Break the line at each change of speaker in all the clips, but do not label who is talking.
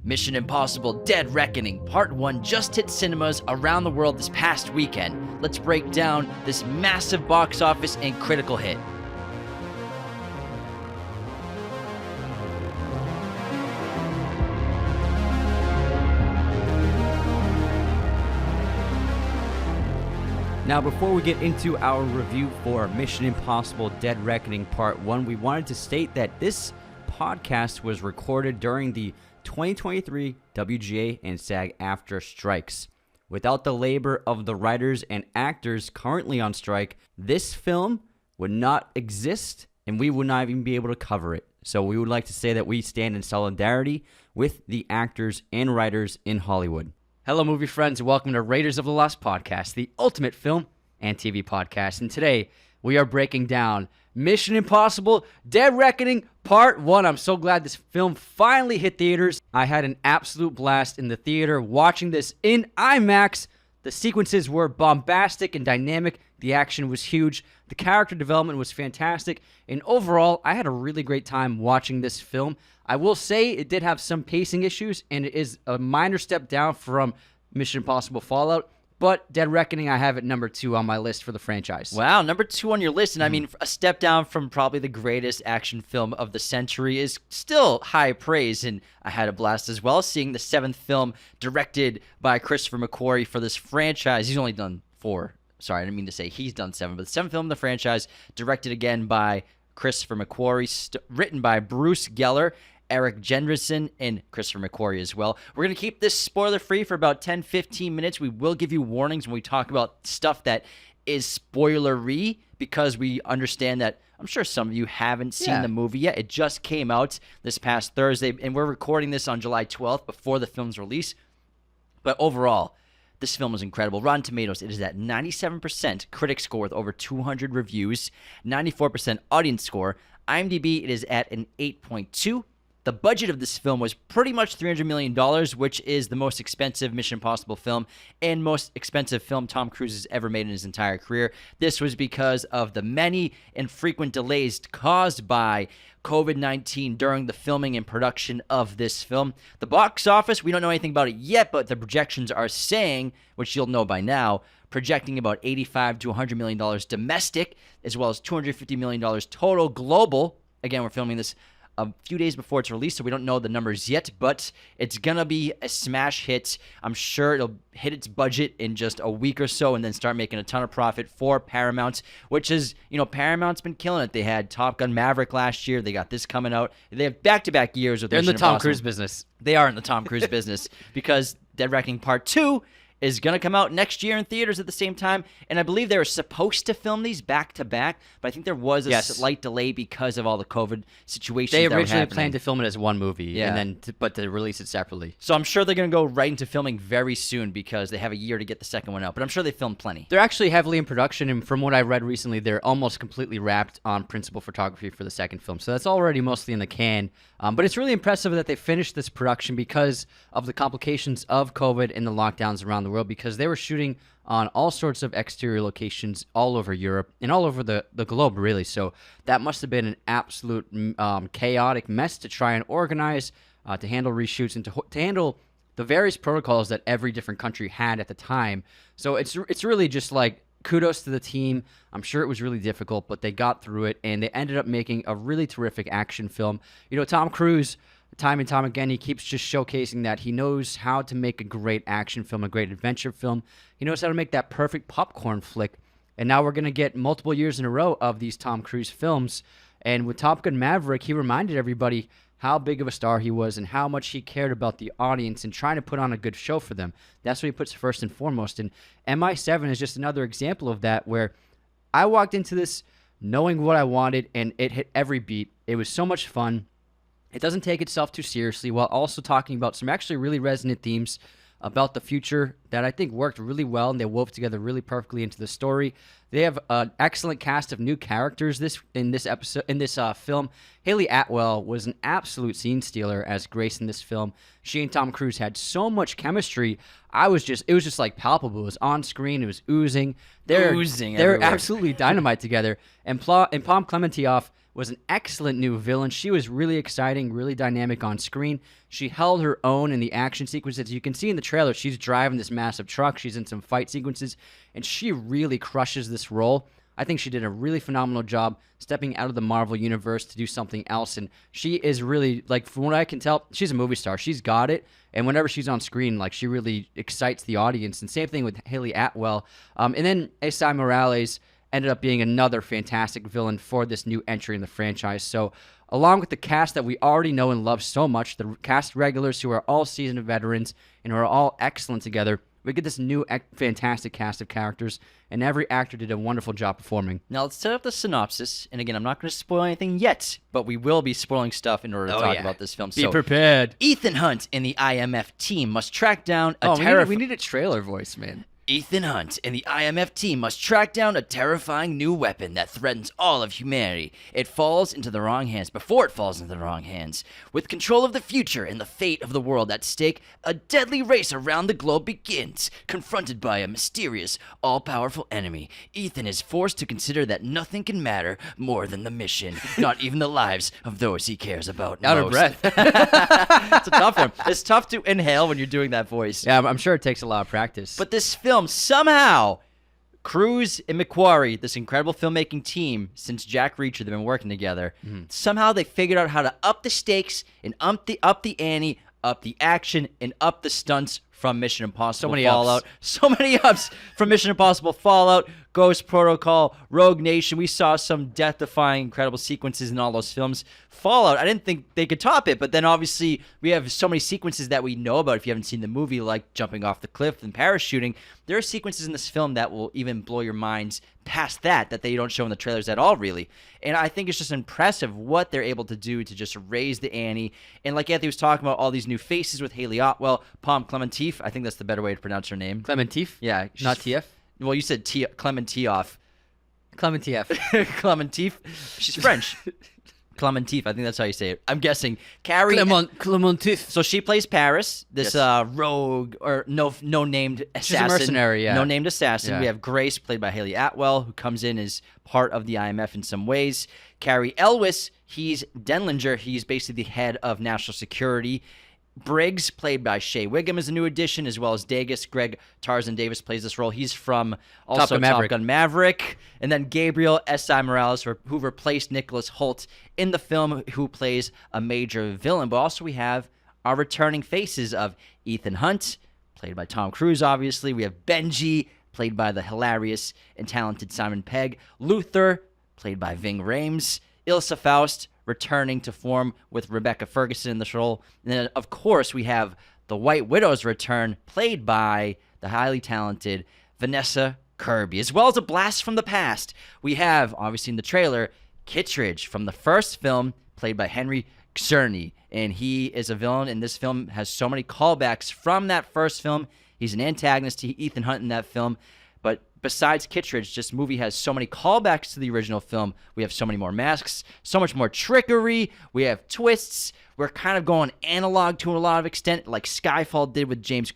Mission Impossible Dead Reckoning Part 1 just hit cinemas around the world this past weekend. Let's break down this massive box office and critical hit.
Now, before we get into our review for Mission Impossible Dead Reckoning Part 1, we wanted to state that this podcast was recorded during the 2023 WGA and SAG-AFTRA strikes. Without the labor of the writers and actors currently on strike, this film would not exist and we would not even be able to cover it. So we would like to say that we stand in solidarity with the actors and writers in Hollywood.
Hello, movie friends, and welcome to Raiders of the Lost Podcast, the ultimate film and TV podcast. And today, we are breaking down Mission Impossible Dead Reckoning Part 1. I'm so glad this film finally hit theaters. I had an absolute blast in the theater watching this in IMAX. The sequences were bombastic and dynamic. The action was huge. The character development was fantastic. And overall, I had a really great time watching this film. I will say it did have some pacing issues, and it is a minor step down from Mission Impossible Fallout. But Dead Reckoning, I have at number 2 on my list for the franchise.
Wow, number 2 on your list. And I mean, a step down from probably the greatest action film of the century is still high praise. And I had a blast as well seeing the 7th film directed by Christopher McQuarrie for this franchise. He's only done 4. Sorry, I didn't mean to say he's done 7. But the 7th film in the franchise, directed again by Christopher McQuarrie, written by Bruce Geller, Eric Jendrison, and Christopher McQuarrie as well. We're going to keep this spoiler-free for about 10-15 minutes. We will give you warnings when we talk about stuff that is spoilery because we understand that I'm sure some of you haven't seen the movie yet. It just came out this past Thursday, and we're recording this on July 12th before the film's release. But overall, this film is incredible. Rotten Tomatoes, it is at 97% critic score with over 200 reviews, 94% audience score. IMDb, it is at an 8.2. The budget of this film was pretty much $300 million, which is the most expensive Mission Impossible film and most expensive film Tom Cruise has ever made in his entire career. This was because of the many and frequent delays caused by COVID-19 during the filming and production of this film. The box office, we don't know anything about it yet, but the projections are saying, which you'll know by now, projecting about $85 to $100 million domestic, as well as $250 million total global. Again, we're filming this a few days before it's released, so we don't know the numbers yet, but it's gonna be a smash hit. I'm sure it'll hit its budget in just a week or so and then start making a ton of profit for Paramount, which is, Paramount's been killing it. They had Top Gun Maverick last year. They got this coming out. They have back-to-back years with
They're in the
Mission
Tom
Impossible.
Cruise business.
They are in the Tom Cruise business because Dead Reckoning Part 2 is going to come out next year in theaters at the same time. And I believe they were supposed to film these back-to-back, but I think there was a slight delay because of all the COVID situations
They
that were
originally
happening.
planned to film it as one movie, and then but to release it separately.
So I'm sure they're going to go right into filming very soon because they have a year to get the second one out. But I'm sure they filmed plenty.
They're actually heavily in production, and from what I read recently, they're almost completely wrapped on principal photography for the second film. So that's already mostly in the can. But it's really impressive that they finished this production because of the complications of COVID and the lockdowns around the world, because they were shooting on all sorts of exterior locations all over Europe and all over the globe, really. So that must have been an absolute chaotic mess to try and organize, to handle reshoots, and to handle the various protocols that every different country had at the time. So it's really just like kudos to the team. I'm sure it was really difficult, but they got through it, and they ended up making a really terrific action film. Tom Cruise, time and time again, he keeps just showcasing that he knows how to make a great action film, a great adventure film. He knows how to make that perfect popcorn flick. And now we're going to get multiple years in a row of these Tom Cruise films. And with Top Gun Maverick, he reminded everybody how big of a star he was and how much he cared about the audience and trying to put on a good show for them. That's what he puts first and foremost. And MI7 is just another example of that, where I walked into this knowing what I wanted, and it hit every beat. It was so much fun. It doesn't take itself too seriously, while also talking about some actually really resonant themes about the future that I think worked really well, and they wove together really perfectly into the story. They have an excellent cast of new characters in this film. Haley Atwell was an absolute scene stealer as Grace in this film. She and Tom Cruise had so much chemistry. It was just like palpable. It was on screen. It was oozing. They're
everywhere.
absolutely dynamite together. And Pom Klementieff was an excellent new villain. She was really exciting, really dynamic on screen. She held her own in the action sequences. You can see in the trailer, she's driving this massive truck. She's in some fight sequences, and she really crushes this role. I think she did a really phenomenal job stepping out of the Marvel universe to do something else, and she is really, like, from what I can tell, she's a movie star. She's got it, and whenever she's on screen, like, she really excites the audience, and same thing with Haley Atwell. And then Esai Morales ended up being another fantastic villain for this new entry in the franchise. So along with the cast that we already know and love so much, the cast regulars who are all seasoned veterans and who are all excellent together, we get this new fantastic cast of characters, and every actor did a wonderful job performing.
Now let's set up the synopsis, and again, I'm not going to spoil anything yet, but we will be spoiling stuff in order to talk about this film.
Be prepared.
Ethan Hunt and the IMF team must track down
we need a trailer voice, man.
Ethan Hunt and the IMF team must track down a terrifying new weapon that threatens all of humanity. It falls into the wrong hands before it falls into the wrong hands. With control of the future and the fate of the world at stake, a deadly race around the globe begins. Confronted by a mysterious, all-powerful enemy, Ethan is forced to consider that nothing can matter more than the mission, not even the lives of those he cares about
Out
most.
of breath.
It's a tough one. It's tough to inhale when you're doing that voice.
Yeah, I'm sure it takes a lot of practice.
But this film, somehow, Cruise and McQuarrie, this incredible filmmaking team, since Jack Reacher, they've been working together. Somehow they figured out how to up the stakes and up the ante, up the action, and up the stunts from Mission Impossible Fallout. So many ups from Mission Impossible Fallout, Ghost Protocol, Rogue Nation. We saw some death-defying, incredible sequences in all those films. Fallout, I didn't think they could top it, but then obviously we have so many sequences that we know about if you haven't seen the movie, like jumping off the cliff and parachuting. There are sequences in this film that will even blow your minds past that they don't show in the trailers at all, really. And I think it's just impressive what they're able to do to just raise the ante. And like Anthony was talking about, all these new faces with Haley Atwell, Pom Klementieff, I think that's the better way to pronounce her name.
Klementieff?
Yeah.
Not TF?
Well, you said Klementieff.
Klementieff.
Klementieff. She's French. Klementieff, I think that's how you say it. I'm guessing. Carrie
Klementieff.
So she plays Paris, this rogue or no named assassin.
She's a mercenary, yeah.
No named assassin.
Yeah.
We have Grace, played by Haley Atwell, who comes in as part of the IMF in some ways. Carrie Elwes, he's Denlinger. He's basically the head of national security. Briggs, played by Shea Wiggum, is a new addition, as well as Dagus. Greg Tarzan Davis plays this role. He's from also Top Gun Maverick. And then Gabriel S.I. Morales, who replaced Nicholas Hoult in the film, who plays a major villain. But also we have our returning faces of Ethan Hunt, played by Tom Cruise, obviously. We have Benji, played by the hilarious and talented Simon Pegg. Luther, played by Ving Rhames. Ilsa Faust, returning to form with Rebecca Ferguson in this role. And then, of course, we have the White Widow's return, played by the highly talented Vanessa Kirby, as well as a blast from the past. We have, obviously in the trailer, Kittredge from the first film, played by Henry Czerny. And he is a villain, and this film has so many callbacks from that first film. He's an antagonist to Ethan Hunt in that film. But besides Kittredge, this movie has so many callbacks to the original film. We have so many more masks, so much more trickery. We have twists. We're kind of going analog to a lot of extent, like Skyfall did with James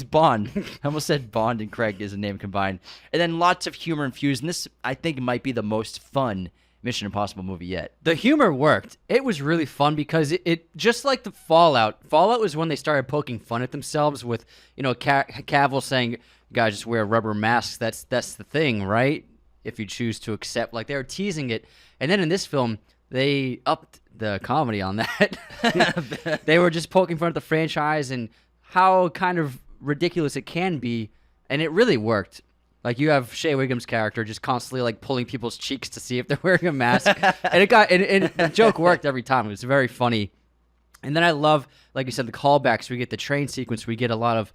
Bond. I almost said Bond and Craig as a name combined. And then lots of humor infused. And this, I think, might be the most fun Mission Impossible movie yet.
The humor worked. It was really fun because it just like the Fallout. Fallout was when they started poking fun at themselves with, Cavill saying, guys, just wear rubber masks. That's the thing, right? If you choose to accept. Like, they were teasing it. And then in this film, they upped the comedy on that. They were just poking fun at the franchise and how kind of ridiculous it can be. And it really worked. Like, you have Shea Wiggum's character just constantly, like, pulling people's cheeks to see if they're wearing a mask. And the joke worked every time. It was very funny. And then I love, like you said, the callbacks. We get the train sequence. We get a lot of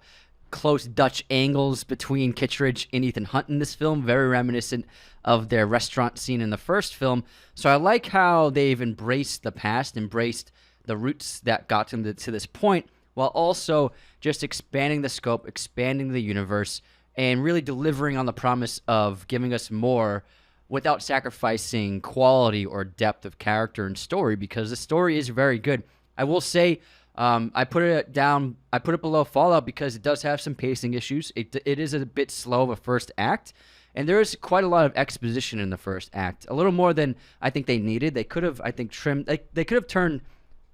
close Dutch angles between Kittredge and Ethan Hunt in this film, very reminiscent of their restaurant scene in the first film. So I like how they've embraced the past, embraced the roots that got them to this point, while also just expanding the scope, expanding the universe, and really delivering on the promise of giving us more without sacrificing quality or depth of character and story, because the story is very good. I will say I put it below Fallout because it does have some pacing issues. It is a bit slow of a first act, and there is quite a lot of exposition in the first act, a little more than I think they needed. They could have, I think, trimmed. They could have turned.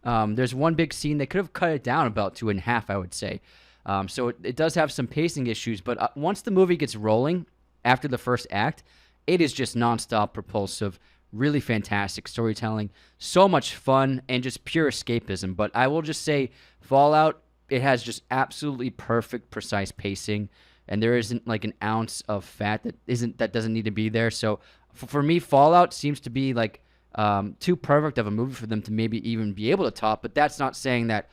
There's one big scene. They could have cut it down about 2.5, I would say. So it does have some pacing issues, but once the movie gets rolling after the first act, it is just nonstop propulsive, really fantastic storytelling, so much fun, and just pure escapism. But I will just say, Fallout, it has just absolutely perfect, precise pacing, and there isn't like an ounce of fat that doesn't need to be there. So for me, Fallout seems to be like too perfect of a movie for them to maybe even be able to top. But that's not saying that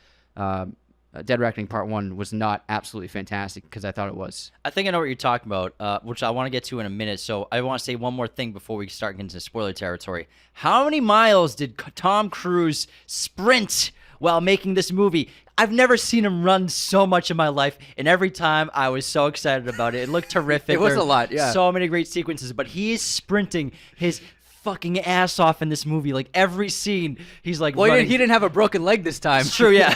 Dead Reckoning Part 1 was not absolutely fantastic, because I thought it was.
I think I know what you're talking about, which I want to get to in a minute. So I want to say one more thing before we start getting into spoiler territory. How many miles did Tom Cruise sprint while making this movie? I've never seen him run so much in my life, and every time I was so excited about it. It looked terrific.
It was a lot, yeah.
So many great sequences, but he is sprinting his fucking ass off in this movie. Like every scene, he's like,
well,
running.
he didn't have a broken leg this time.
It's true, yeah.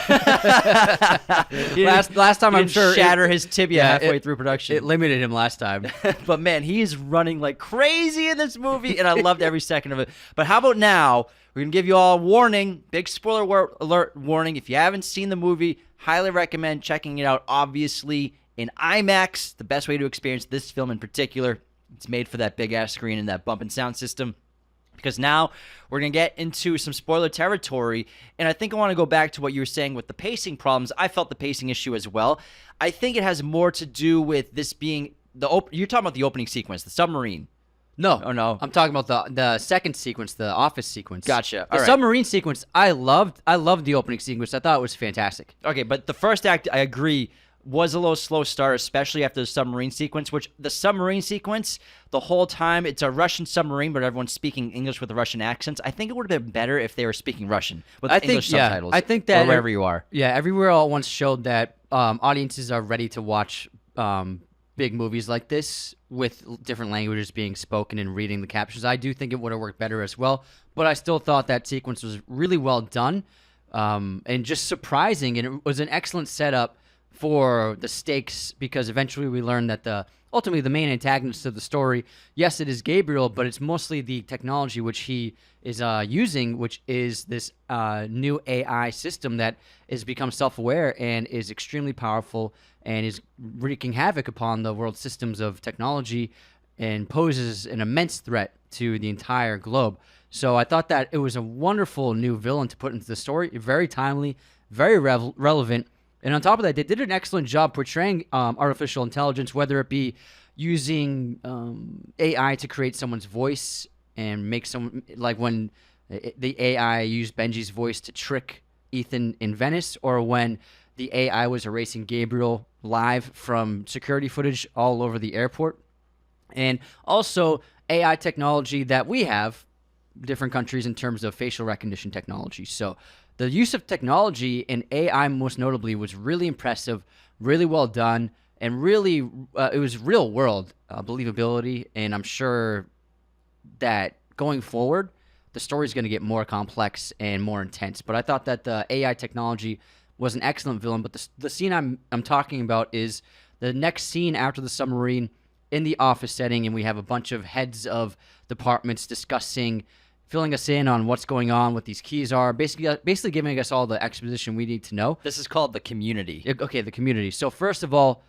last time, I'm sure
shatter his tibia halfway through production.
It limited him last time.
But man, he is running like crazy in this movie, and I loved every second of it. But how about now? We're gonna give you all a warning, big spoiler alert warning. If you haven't seen the movie, highly recommend checking it out. Obviously, in IMAX, the best way to experience this film in particular. It's made for that big ass screen and that bump and sound system. Because now we're going to get into some spoiler territory, and I think I want to go back to what you were saying with the pacing problems. I felt the pacing issue as well. I think it has more to do with this being you're talking about the opening sequence, the submarine.
No.
Oh, no.
I'm talking about the second sequence, the office sequence.
Gotcha.
The submarine sequence, I loved the opening sequence. I thought it was fantastic.
Okay, but the first act, I agree, was a little slow start, especially after the submarine sequence, which the submarine sequence, the whole time, it's a Russian submarine, but everyone's speaking English with the Russian accents. I think it would have been better if they were speaking Russian with English subtitles.
I think that
or wherever you are.
Yeah, Everywhere All at Once showed that audiences are ready to watch big movies like this with different languages being spoken and reading the captions. I do think it would have worked better as well, but I still thought that sequence was really well done and just surprising, and it was an excellent setup for the stakes, because eventually we learn that ultimately the main antagonist of the story, yes, it is Gabriel, but it's mostly the technology which he is using, which is this new AI system that has become self-aware and is extremely powerful and is wreaking havoc upon the world systems of technology and poses an immense threat to the entire globe. So I thought that it was a wonderful new villain to put into the story, very timely, very relevant. And on top of that, they did an excellent job portraying artificial intelligence, whether it be using AI to create someone's voice and make someone, like when the AI used Benji's voice to trick Ethan in Venice, or when the AI was erasing Gabriel live from security footage all over the airport. And also AI technology that we have, different countries, in terms of facial recognition technology. So the use of technology and AI, most notably, was really impressive, really well done, and really it was real world believability. And I'm sure that going forward, the story is going to get more complex and more intense. But I thought that the AI technology was an excellent villain. But the scene I'm talking about is the next scene after the submarine in the office setting, and we have a bunch of heads of departments discussing, filling us in on what's going on, what these keys are, basically giving us all the exposition we need to know.
This is called the community.
Okay, the community. So first of all,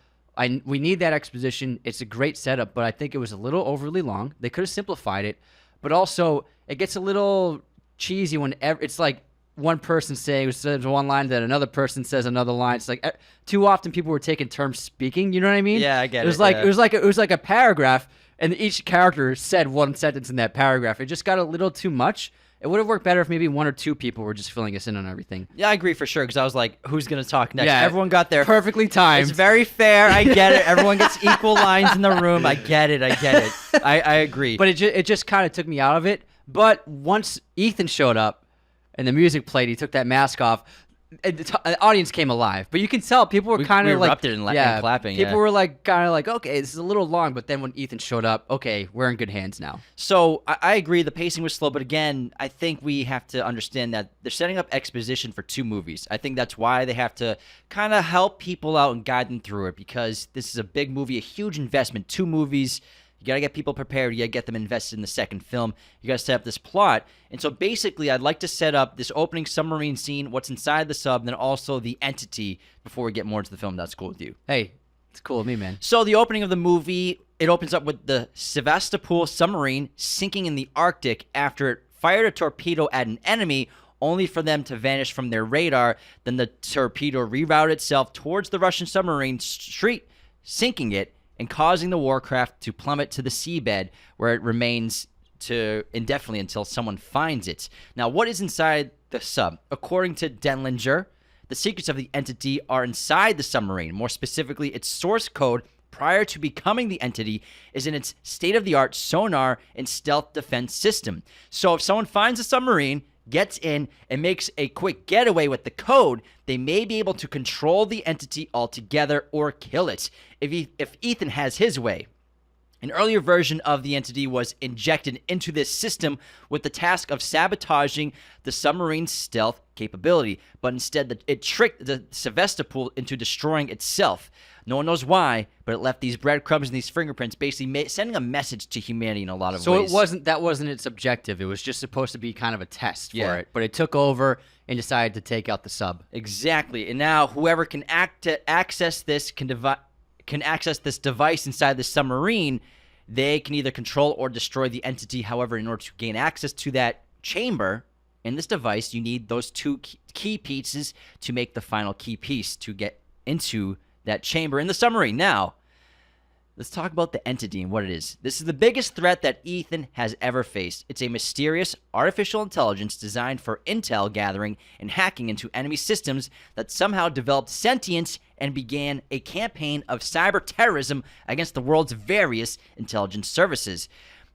we need that exposition. It's a great setup, but I think it was a little overly long. They could have simplified it, but also it gets a little cheesy when it's like one person says one line, then another person says another line. It's like too often people were taking turns speaking. You know what I mean?
Yeah, I get it.
It was like a paragraph, and each character said one sentence in that paragraph. It just got a little too much. It would have worked better if maybe one or two people were just filling us in on everything.
Yeah, I agree for sure, because I was like, who's going to talk next?
Yeah,
everyone got there.
Perfectly timed.
It's very fair. I get it. Everyone gets equal lines in the room. I get it. I agree.
But it just kind of took me out of it. But once Ethan showed up and the music played, he took that mask off, the audience came alive, but you can tell people were kind
we
of like
erupted and clapping.
People were like kind of like, okay, this is a little long, but then when Ethan showed up, okay, we're in good hands now.
So I agree the pacing was slow, but again, I think we have to understand that they're setting up exposition for 2 movies. I think that's why they have to kind of help people out and guide them through it, because this is a big movie, a huge investment, 2 movies. You got to get people prepared. You got to get them invested in the second film. You got to set up this plot. And so basically, I'd like to set up this opening submarine scene, what's inside the sub, and then also the entity before we get more into the film. That's cool with you.
Hey, it's cool with me, man.
So the opening of the movie, it opens up with the Sevastopol submarine sinking in the Arctic after it fired a torpedo at an enemy, only for them to vanish from their radar. Then the torpedo rerouted itself towards the Russian submarine, sinking it, and causing the warcraft to plummet to the seabed, where it remains indefinitely until someone finds it. Now, what is inside the sub? According to Denlinger, the secrets of the entity are inside the submarine. More specifically, its source code prior to becoming the entity is in its state-of-the-art sonar and stealth defense system. So if someone finds a submarine, gets in, and makes a quick getaway with the code, they may be able to control the entity altogether or kill it if Ethan has his way. An earlier version of the entity was injected into this system with the task of sabotaging the submarine's stealth capability, but instead it tricked the Sevastopol into destroying itself. No one knows why, but it left these breadcrumbs and these fingerprints, basically sending a message to humanity in a lot of ways.
So that wasn't its objective. It was just supposed to be kind of a test for it, but it took over and decided to take out the sub.
Exactly. And now whoever can access this can access this device inside the submarine. They can either control or destroy the entity. However, in order to gain access to that chamber in this device, you need those 2 key pieces to make the final key piece to get into that chamber in the submarine. Now, let's talk about the entity and what it is. This is the biggest threat that Ethan has ever faced. It's a mysterious artificial intelligence designed for intel gathering and hacking into enemy systems that somehow developed sentience and began a campaign of cyber terrorism against the world's various intelligence services.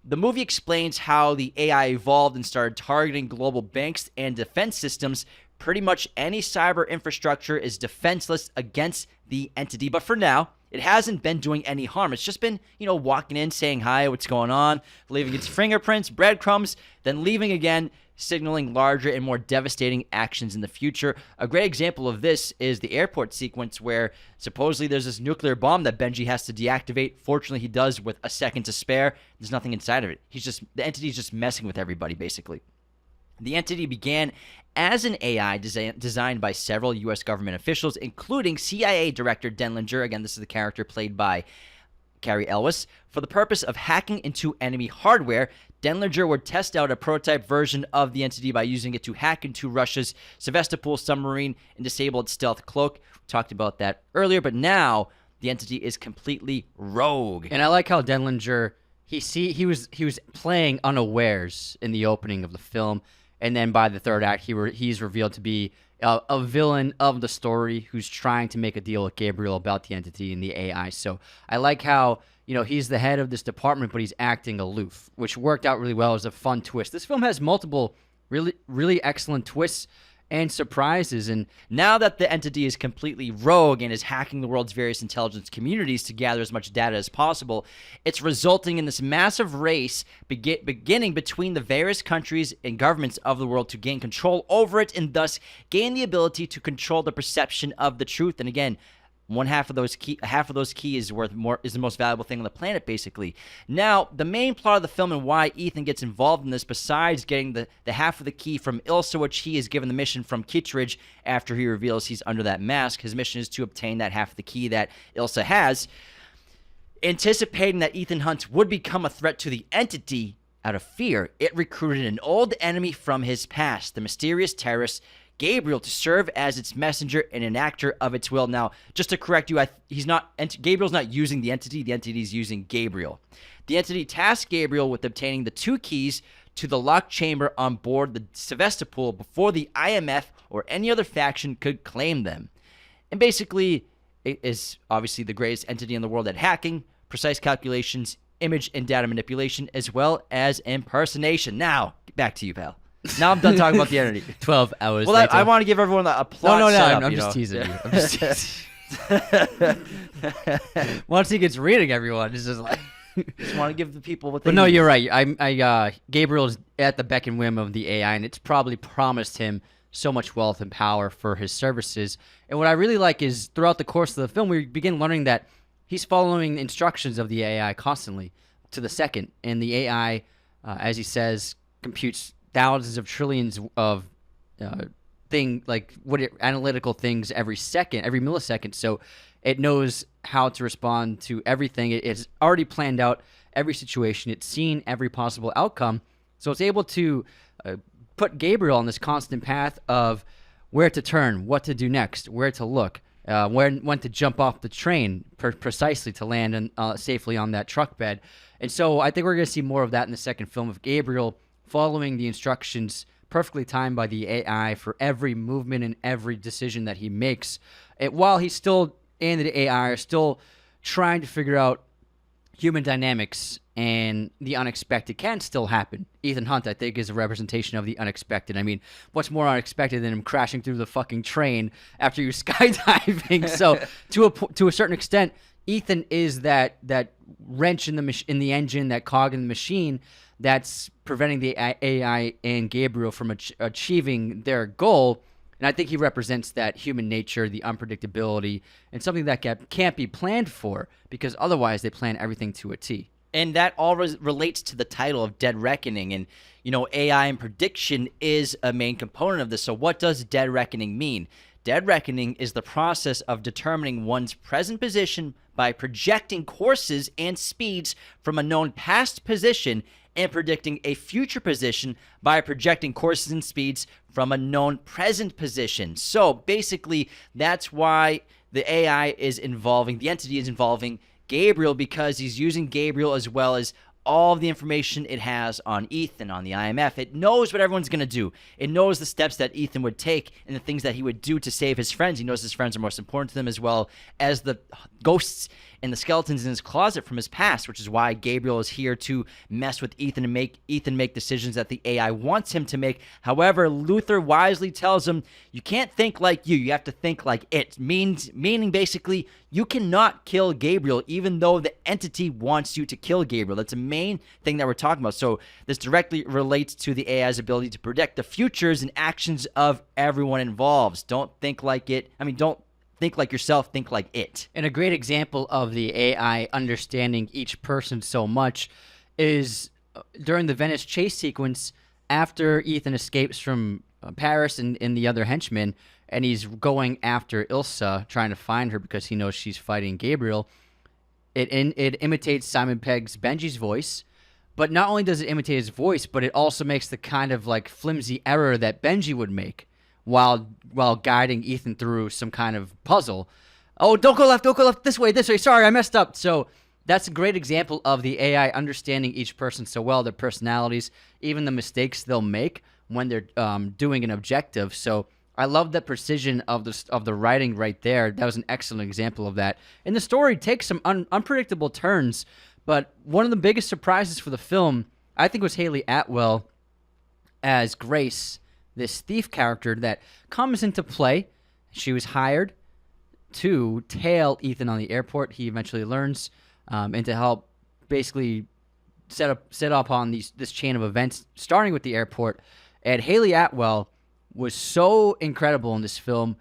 The movie explains how the AI evolved and started targeting global banks and defense systems. Pretty much any cyber infrastructure is defenseless against the entity. But for now, it hasn't been doing any harm. It's just been, walking in, saying hi, what's going on, leaving its fingerprints, breadcrumbs, then leaving again, signaling larger and more devastating actions in the future. A great example of this is the airport sequence where supposedly there's this nuclear bomb that Benji has to deactivate. Fortunately, he does with a second to spare. There's nothing inside of it. The entity's just messing with everybody, basically. The entity began as an AI designed by several U.S. government officials, including CIA Director Denlinger, again, this is the character played by Cary Elwes, for the purpose of hacking into enemy hardware. Denlinger would test out a prototype version of the entity by using it to hack into Russia's Sevastopol submarine and disable its stealth cloak. We talked about that earlier, but now the entity is completely rogue.
And I like how Denlinger, he was playing unawares in the opening of the film. And then by the third act, he's revealed to be a villain of the story who's trying to make a deal with Gabriel about the entity and the AI. So I like how, he's the head of this department, but he's acting aloof, which worked out really well as a fun twist. This film has multiple really, really excellent twists and surprises. And
now that the entity is completely rogue and is hacking the world's various intelligence communities to gather as much data as possible, it's resulting in this massive race beginning between the various countries and governments of the world to gain control over it and thus gain the ability to control the perception of the truth. And again, half of those keys is the most valuable thing on the planet, basically. Now, the main plot of the film and why Ethan gets involved in this, besides getting the half of the key from Ilsa, which he is given the mission from Kittredge after he reveals he's under that mask. His mission is to obtain that half of the key that Ilsa has. Anticipating that Ethan Hunt would become a threat to the entity, out of fear, it recruited an old enemy from his past, the mysterious terrorist Gabriel, to serve as its messenger and an actor of its will. Now, just to correct you, Gabriel's not using the entity's using Gabriel. The entity tasked Gabriel with obtaining the 2 keys to the locked chamber on board the Sevastopol before the IMF or any other faction could claim them. And basically, it is obviously the greatest entity in the world at hacking, precise calculations, image and data manipulation, as well as impersonation. Now, back to you, pal. Now I'm done talking about the Entity.
12 hours
Well,
later.
I want to give everyone a plot
No,
setup.
I'm just teasing you. I'm just teasing. Once he gets reading everyone, it's just like...
Just want to give the people what they
But no,
need.
you're right. Gabriel's at the beck and whim of the AI, and it's probably promised him so much wealth and power for his services. And what I really like is throughout the course of the film, we begin learning that he's following the instructions of the AI constantly to the second. And the AI, as he says, computes thousands of trillions of analytical things every second, every millisecond. So it knows how to respond to everything. It's already planned out every situation. It's seen every possible outcome. So it's able to put Gabriel on this constant path of where to turn, what to do next, where to look, when to jump off the train precisely to land safely on that truck bed. And so I think we're going to see more of that in the second film of Gabriel following the instructions perfectly timed by the AI for every movement and every decision that he makes. While he's still and the AI are still trying to figure out human dynamics, and the unexpected can still happen. Ethan Hunt, I think, is a representation of the unexpected. I mean, what's more unexpected than him crashing through the fucking train after you're skydiving? So, to a certain extent, Ethan is that wrench in the engine, that cog in the machine that's preventing the AI and Gabriel from achieving their goal. And I think he represents that human nature, the unpredictability, and something that can't be planned for, because otherwise they plan everything to a T.
And that all relates to the title of Dead Reckoning. And, AI and prediction is a main component of this. So what does Dead Reckoning mean? Dead Reckoning is the process of determining one's present position by projecting courses and speeds from a known past position and predicting a future position by projecting courses and speeds from a known present position. So basically, that's why the AI is involving, the entity is involving Gabriel, because he's using Gabriel as well as all of the information it has on Ethan, on the IMF. It knows what everyone's going to do. It knows the steps that Ethan would take and the things that he would do to save his friends. He knows his friends are most important to them, as well as the ghosts and the skeletons in his closet from his past, which is why Gabriel is here to mess with Ethan and make Ethan make decisions that the AI wants him to make. However, Luther wisely tells him, you can't think like you have to think like it. Meaning basically, you cannot kill Gabriel, even though the entity wants you to kill Gabriel. That's a main thing that we're talking about. So this directly relates to the AI's ability to predict the futures and actions of everyone involved. Don't think like it. Don't think like yourself, think like it.
And a great example of the AI understanding each person so much is during the Venice chase sequence after Ethan escapes from Paris and the other henchmen, and he's going after Ilsa, trying to find her because he knows she's fighting Gabriel. It imitates Simon Pegg's Benji's voice, but not only does it imitate his voice, but it also makes the kind of like flimsy error that Benji would make while guiding Ethan through some kind of puzzle. Oh, don't go left, this way, sorry, I messed up. So that's a great example of the AI understanding each person so well, their personalities, even the mistakes they'll make when they're doing an objective. So I love that precision of the writing right there. That was an excellent example of that. And the story takes some unpredictable turns, but one of the biggest surprises for the film, I think, was Haley Atwell as Grace, this thief character that comes into play. She was hired to tail Ethan on the airport. He eventually learns, and to help basically set up on this chain of events, starting with the airport. And Haley Atwell was so incredible in this film,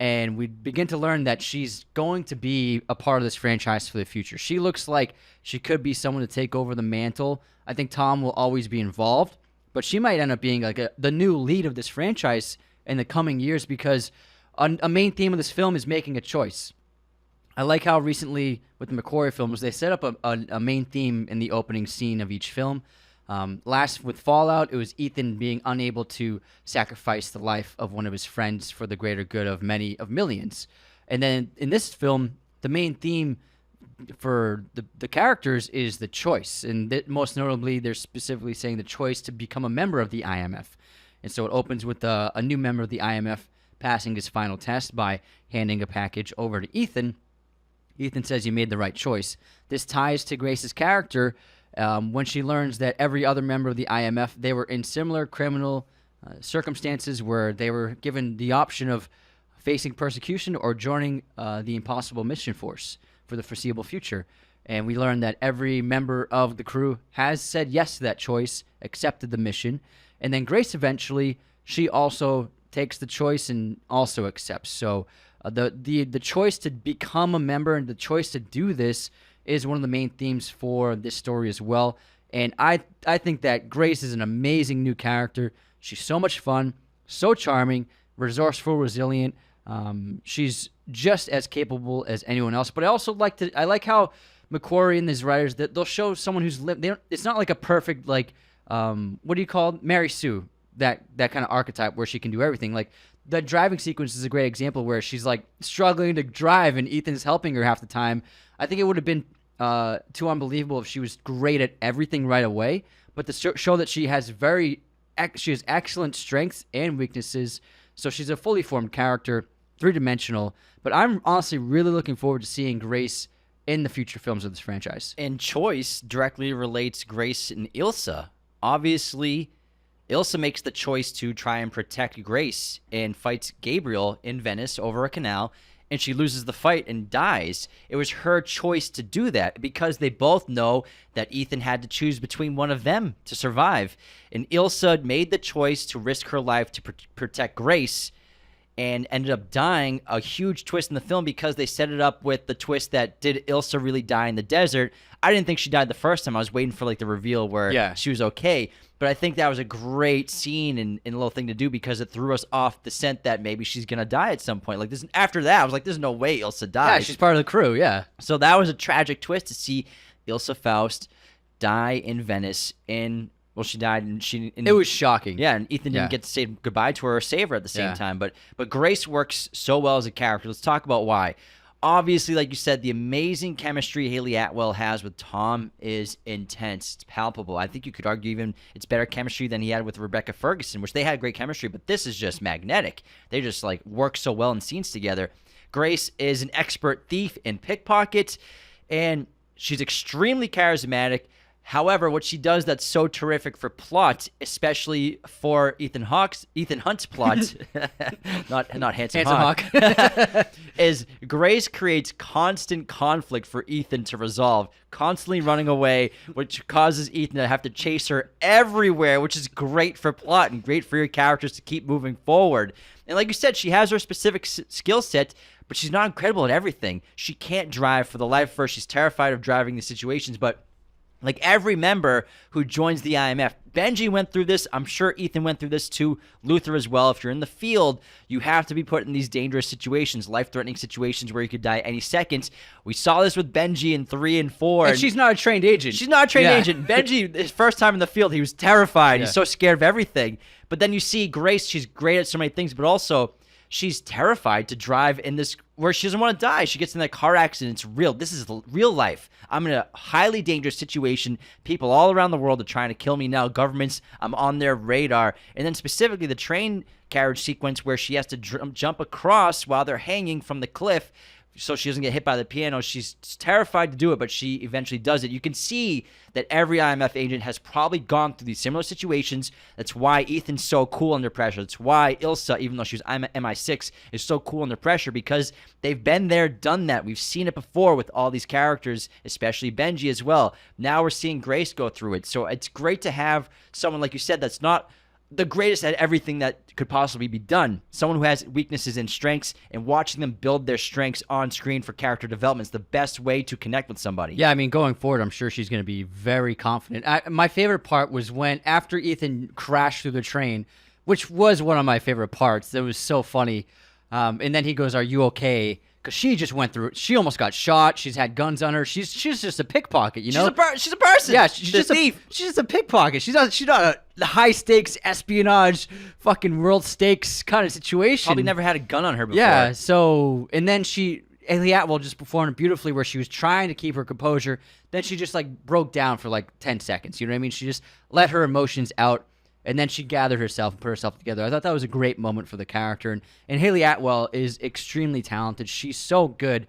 and we begin to learn that she's going to be a part of this franchise for the future. She looks like she could be someone to take over the mantle. I think Tom will always be involved, but she might end up being like the new lead of this franchise in the coming years, because a main theme of this film is making a choice. I like how recently with the McQuarrie films, they set up a main theme in the opening scene of each film. Last with Fallout, it was Ethan being unable to sacrifice the life of one of his friends for the greater good of millions. And then in this film, the main theme for the characters is the choice. And most notably, they're specifically saying the choice to become a member of the IMF. And so it opens with a new member of the IMF passing his final test by handing a package over to Ethan. Ethan says, "You made the right choice." This ties to Grace's character when she learns that every other member of the IMF, they were in similar criminal circumstances where they were given the option of facing persecution or joining the Impossible Mission Force for the foreseeable future. And we learned that every member of the crew has said yes to that choice, accepted the mission. And then Grace eventually, she also takes the choice and also accepts. So the choice to become a member and the choice to do this is one of the main themes for this story as well. And I think that Grace is an amazing new character. She's so much fun, so charming, resourceful, resilient. She's just as capable as anyone else. But I like how McQuarrie and his writers, that they'll show someone who's it's not like a perfect, like, what do you call it? Mary Sue, that kind of archetype where she can do everything. Like, the driving sequence is a great example where she's like struggling to drive and Ethan's helping her half the time. I think it would have been too unbelievable if she was great at everything right away. But to show that she has excellent strengths and weaknesses, so she's a fully formed character, three-dimensional. But I'm honestly really looking forward to seeing Grace in the future films of this franchise.
And choice directly relates Grace and Ilsa. Obviously, Ilsa makes the choice to try and protect Grace and fights Gabriel in Venice over a canal, and she loses the fight and dies. It was her choice to do that because they both know that Ethan had to choose between one of them to survive. And Ilsa made the choice to risk her life to protect Grace and ended up dying. A huge twist in the film because they set it up with the twist that did Ilsa really die in the desert? I didn't think she died the first time. I was waiting for like the reveal where she was okay. But I think that was a great scene and a little thing to do because it threw us off the scent that maybe she's going to die at some point. Like this, after that, I was like, there's no way Ilsa dies.
Yeah, she's part of the crew, yeah.
So that was a tragic twist to see Ilsa Faust die in Venice. Well, she died and
it was shocking.
Yeah, and Ethan didn't get to say goodbye to her or save her at the same time. But Grace works so well as a character. Let's talk about why. Obviously, like you said, the amazing chemistry Haley Atwell has with Tom is intense. It's palpable. I think you could argue even it's better chemistry than he had with Rebecca Ferguson, which they had great chemistry, but this is just magnetic. They just like work so well in scenes together. Grace is an expert thief and pickpocket, and she's extremely charismatic. However, what she does that's so terrific for plot, especially for Ethan Hunt's plot, not Handsome Hawk, is Grace creates constant conflict for Ethan to resolve, constantly running away, which causes Ethan to have to chase her everywhere, which is great for plot and great for your characters to keep moving forward. And like you said, she has her specific skill set, but she's not incredible at everything. She can't drive for the life of her. She's terrified of driving these situations, but like every member who joins the IMF, Benji went through this. I'm sure Ethan went through this too. Luther as well. If you're in the field, you have to be put in these dangerous situations, life-threatening situations where you could die any second. We saw this with Benji in 3 and 4.
And she's not a trained agent.
She's not a trained agent. Benji, his first time in the field, he was terrified. He's so scared of everything. But then you see Grace, she's great at so many things, but also she's terrified to drive in this where she doesn't want to die. She gets in that car accident. It's real. This is real life. I'm in a highly dangerous situation. People all around the world are trying to kill me now. Governments, I'm on their radar. And then specifically the train carriage sequence where she has to jump across while they're hanging from the cliff so she doesn't get hit by the piano. She's terrified to do it, but she eventually does it. You can see that every IMF agent has probably gone through these similar situations. That's why Ethan's so cool under pressure. That's why Ilsa, even though she was MI6, is so cool under pressure because they've been there, done that. We've seen it before with all these characters, especially Benji as well. Now we're seeing Grace go through it. So it's great to have someone, like you said, that's not the greatest at everything that could possibly be done. Someone who has weaknesses and strengths, and watching them build their strengths on screen for character development is the best way to connect with somebody.
Yeah, I mean, going forward, I'm sure she's going to be very confident. My favorite part was when, after Ethan crashed through the train, which was one of my favorite parts. That was so funny. And then he goes, "Are you okay?" Because she just went through it. She almost got shot. She's had guns on her. She's just a pickpocket, you know?
She's a person.
Yeah, she's just a thief. She's just a pickpocket. She's not a high-stakes espionage, fucking world stakes kind of situation.
Probably never had a gun on her before.
Yeah, so, and then Haley Atwell just performed beautifully where she was trying to keep her composure. Then she just, like, broke down for, like, 10 seconds. You know what I mean? She just let her emotions out. And then she gathered herself and put herself together. I thought that was a great moment for the character. And Haley Atwell is extremely talented. She's so good.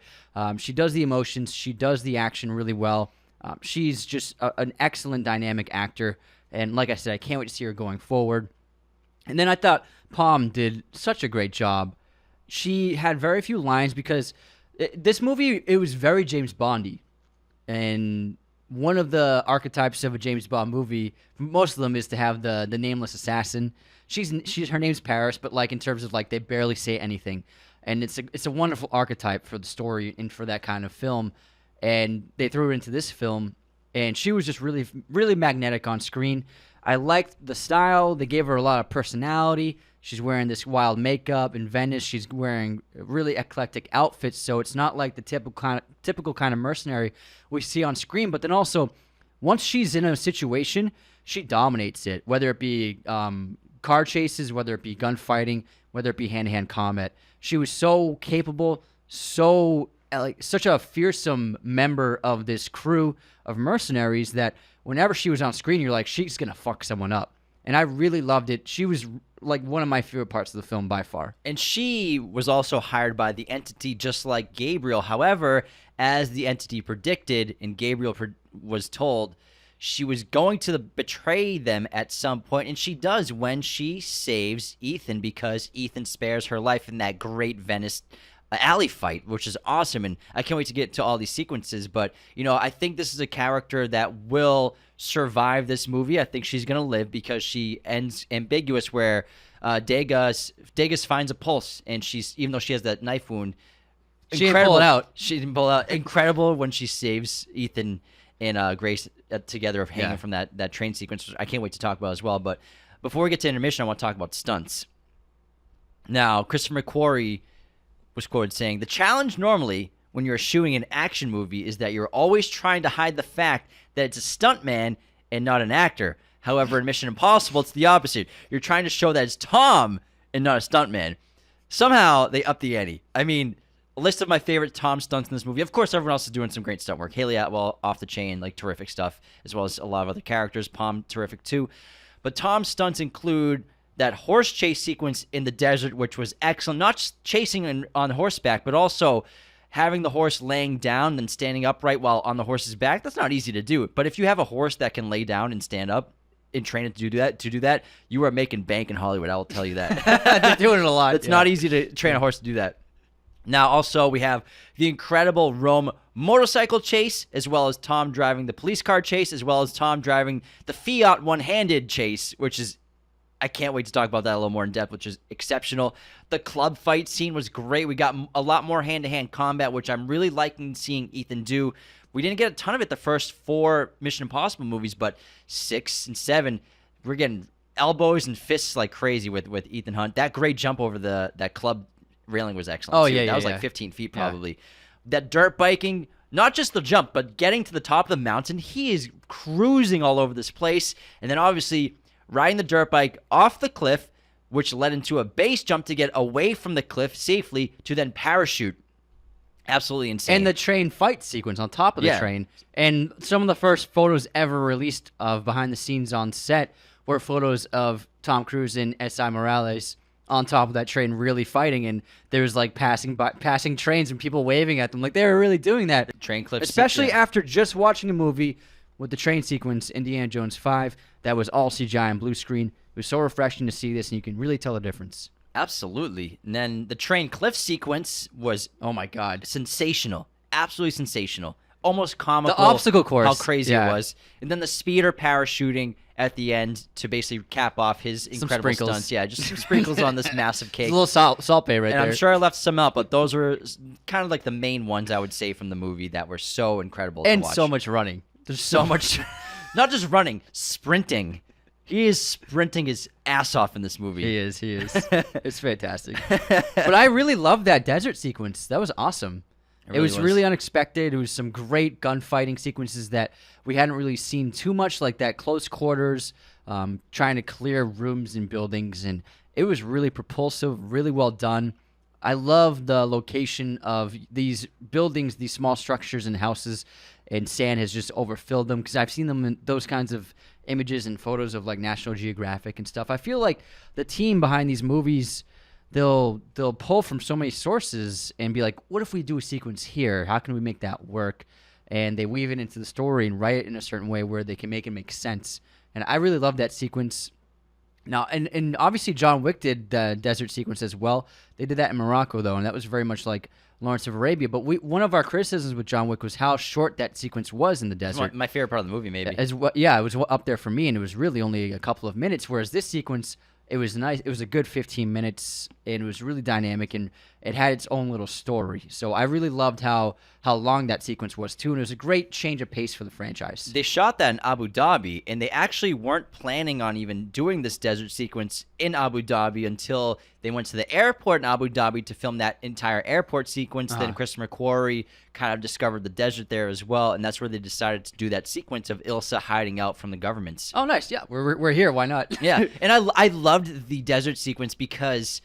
She does the emotions. She does the action really well. She's just an excellent dynamic actor. And like I said, I can't wait to see her going forward. And then I thought Palm did such a great job. She had very few lines because this movie, it was very James Bondy. And one of the archetypes of a James Bond movie, most of them, is to have the nameless assassin. Her name's Paris, but like in terms of like they barely say anything. And it's a wonderful archetype for the story and for that kind of film. And they threw it into this film, and she was just really, really magnetic on screen. I liked the style. They gave her a lot of personality. She's wearing this wild makeup in Venice. She's wearing really eclectic outfits, so it's not like the typical kind of mercenary we see on screen. But then also, once she's in a situation, she dominates it, whether it be car chases, whether it be gunfighting, whether it be hand-to-hand combat. She was so capable, such a fearsome member of this crew of mercenaries that whenever she was on screen, you're like, she's going to fuck someone up. And I really loved it. She was like one of my favorite parts of the film by far.
And she was also hired by the entity just like Gabriel. However, as the entity predicted and Gabriel was told, she was going to betray them at some point, and she does when she saves Ethan, because Ethan spares her life in that great Venice alley fight, which is awesome. And I can't wait to get to all these sequences. But, I think this is a character that will survive this movie. I think she's going to live because she ends ambiguous where Degas finds a pulse, and even though she has that knife wound,
she didn't pull it out.
She didn't pull it out. Incredible when she saves Ethan and Grace together of hanging from that train sequence, which I can't wait to talk about as well. But before we get to intermission, I want to talk about stunts. Now, Christopher McQuarrie was quoted saying, "The challenge normally when you're shooting an action movie is that you're always trying to hide the fact that it's a stuntman and not an actor. However, in Mission Impossible, it's the opposite. You're trying to show that it's Tom and not a stuntman." Somehow, they upped the ante. I mean, a list of my favorite Tom stunts in this movie. Of course, everyone else is doing some great stunt work. Haley Atwell, off the chain, like terrific stuff, as well as a lot of other characters. Palm, terrific too. But Tom's stunts include that horse chase sequence in the desert, which was excellent. Not just chasing on horseback, but also having the horse laying down and standing upright while on the horse's back. That's not easy to do. But if you have a horse that can lay down and stand up and train it to do that, you are making bank in Hollywood. I will tell you that.
They're doing it a lot.
It's not easy to train a horse to do that. Now, also, we have the incredible Rome motorcycle chase, as well as Tom driving the police car chase, as well as Tom driving the Fiat one-handed chase, which is, I can't wait to talk about that a little more in depth, which is exceptional. The club fight scene was great. We got a lot more hand-to-hand combat, which I'm really liking seeing Ethan do. We didn't get a ton of it the first 4 Mission Impossible movies, but 6 and 7, we're getting elbows and fists like crazy with Ethan Hunt. That great jump over that club railing was excellent.
Oh,
too.
yeah,
that was
yeah.
like 15 feet probably. Yeah. That dirt biking, not just the jump, but getting to the top of the mountain, he is cruising all over this place. And then obviously riding the dirt bike off the cliff, which led into a base jump to get away from the cliff safely to then parachute. Absolutely insane.
And the train fight sequence on top of the train. And some of the first photos ever released of behind the scenes on set were photos of Tom Cruise and S.I. Morales on top of that train really fighting, and there was like passing trains and people waving at them. Like they were really doing that.
Train clips.
Especially after just watching a movie with the train sequence, Indiana Jones 5, that was all CGI and blue screen. It was so refreshing to see this, and you can really tell the difference.
Absolutely. And then the train cliff sequence was, oh my God, sensational. Absolutely sensational. Almost comical.
The obstacle course.
How crazy it was. And then the speeder parachuting at the end to basically cap off his incredible stunts. Yeah, just some sprinkles on this massive cake.
It's a little salt bay right there.
And I'm sure I left some out, but those were kind of like the main ones I would say from the movie that were so incredible to watch.
And so much running.
There's so much, not just running, sprinting. He is sprinting his ass off in this movie.
He is. It's fantastic. But I really loved that desert sequence. That was awesome. It was really unexpected. It was some great gunfighting sequences that we hadn't really seen too much, like that close quarters, trying to clear rooms and buildings. And it was really propulsive, really well done. I love the location of these buildings, these small structures and houses, and sand has just overfilled them, because I've seen them in those kinds of images and photos of like National Geographic and stuff. I feel like the team behind these movies, they'll pull from so many sources and be like, what if we do a sequence here? How can we make that work? And they weave it into the story and write it in a certain way where they can make it make sense. And I really love that sequence. Now, and obviously John Wick did the desert sequence as well. They did that in Morocco, though, and that was very much like Lawrence of Arabia. But one of our criticisms with John Wick was how short that sequence was in the desert.
My favorite part of the movie, maybe.
Yeah, it was up there for me, and it was really only a couple of minutes, whereas this sequence, it was nice. It was a good 15 minutes, and it was really dynamic, and it had its own little story. So I really loved how long that sequence was, too, and it was a great change of pace for the franchise.
They shot that in Abu Dhabi, and they actually weren't planning on even doing this desert sequence in Abu Dhabi until they went to the airport in Abu Dhabi to film that entire airport sequence. Then Christopher McQuarrie kind of discovered the desert there as well, and that's where they decided to do that sequence of Ilsa hiding out from the governments.
Oh, nice. Yeah, we're here. Why not?
Yeah, and I loved the desert sequence because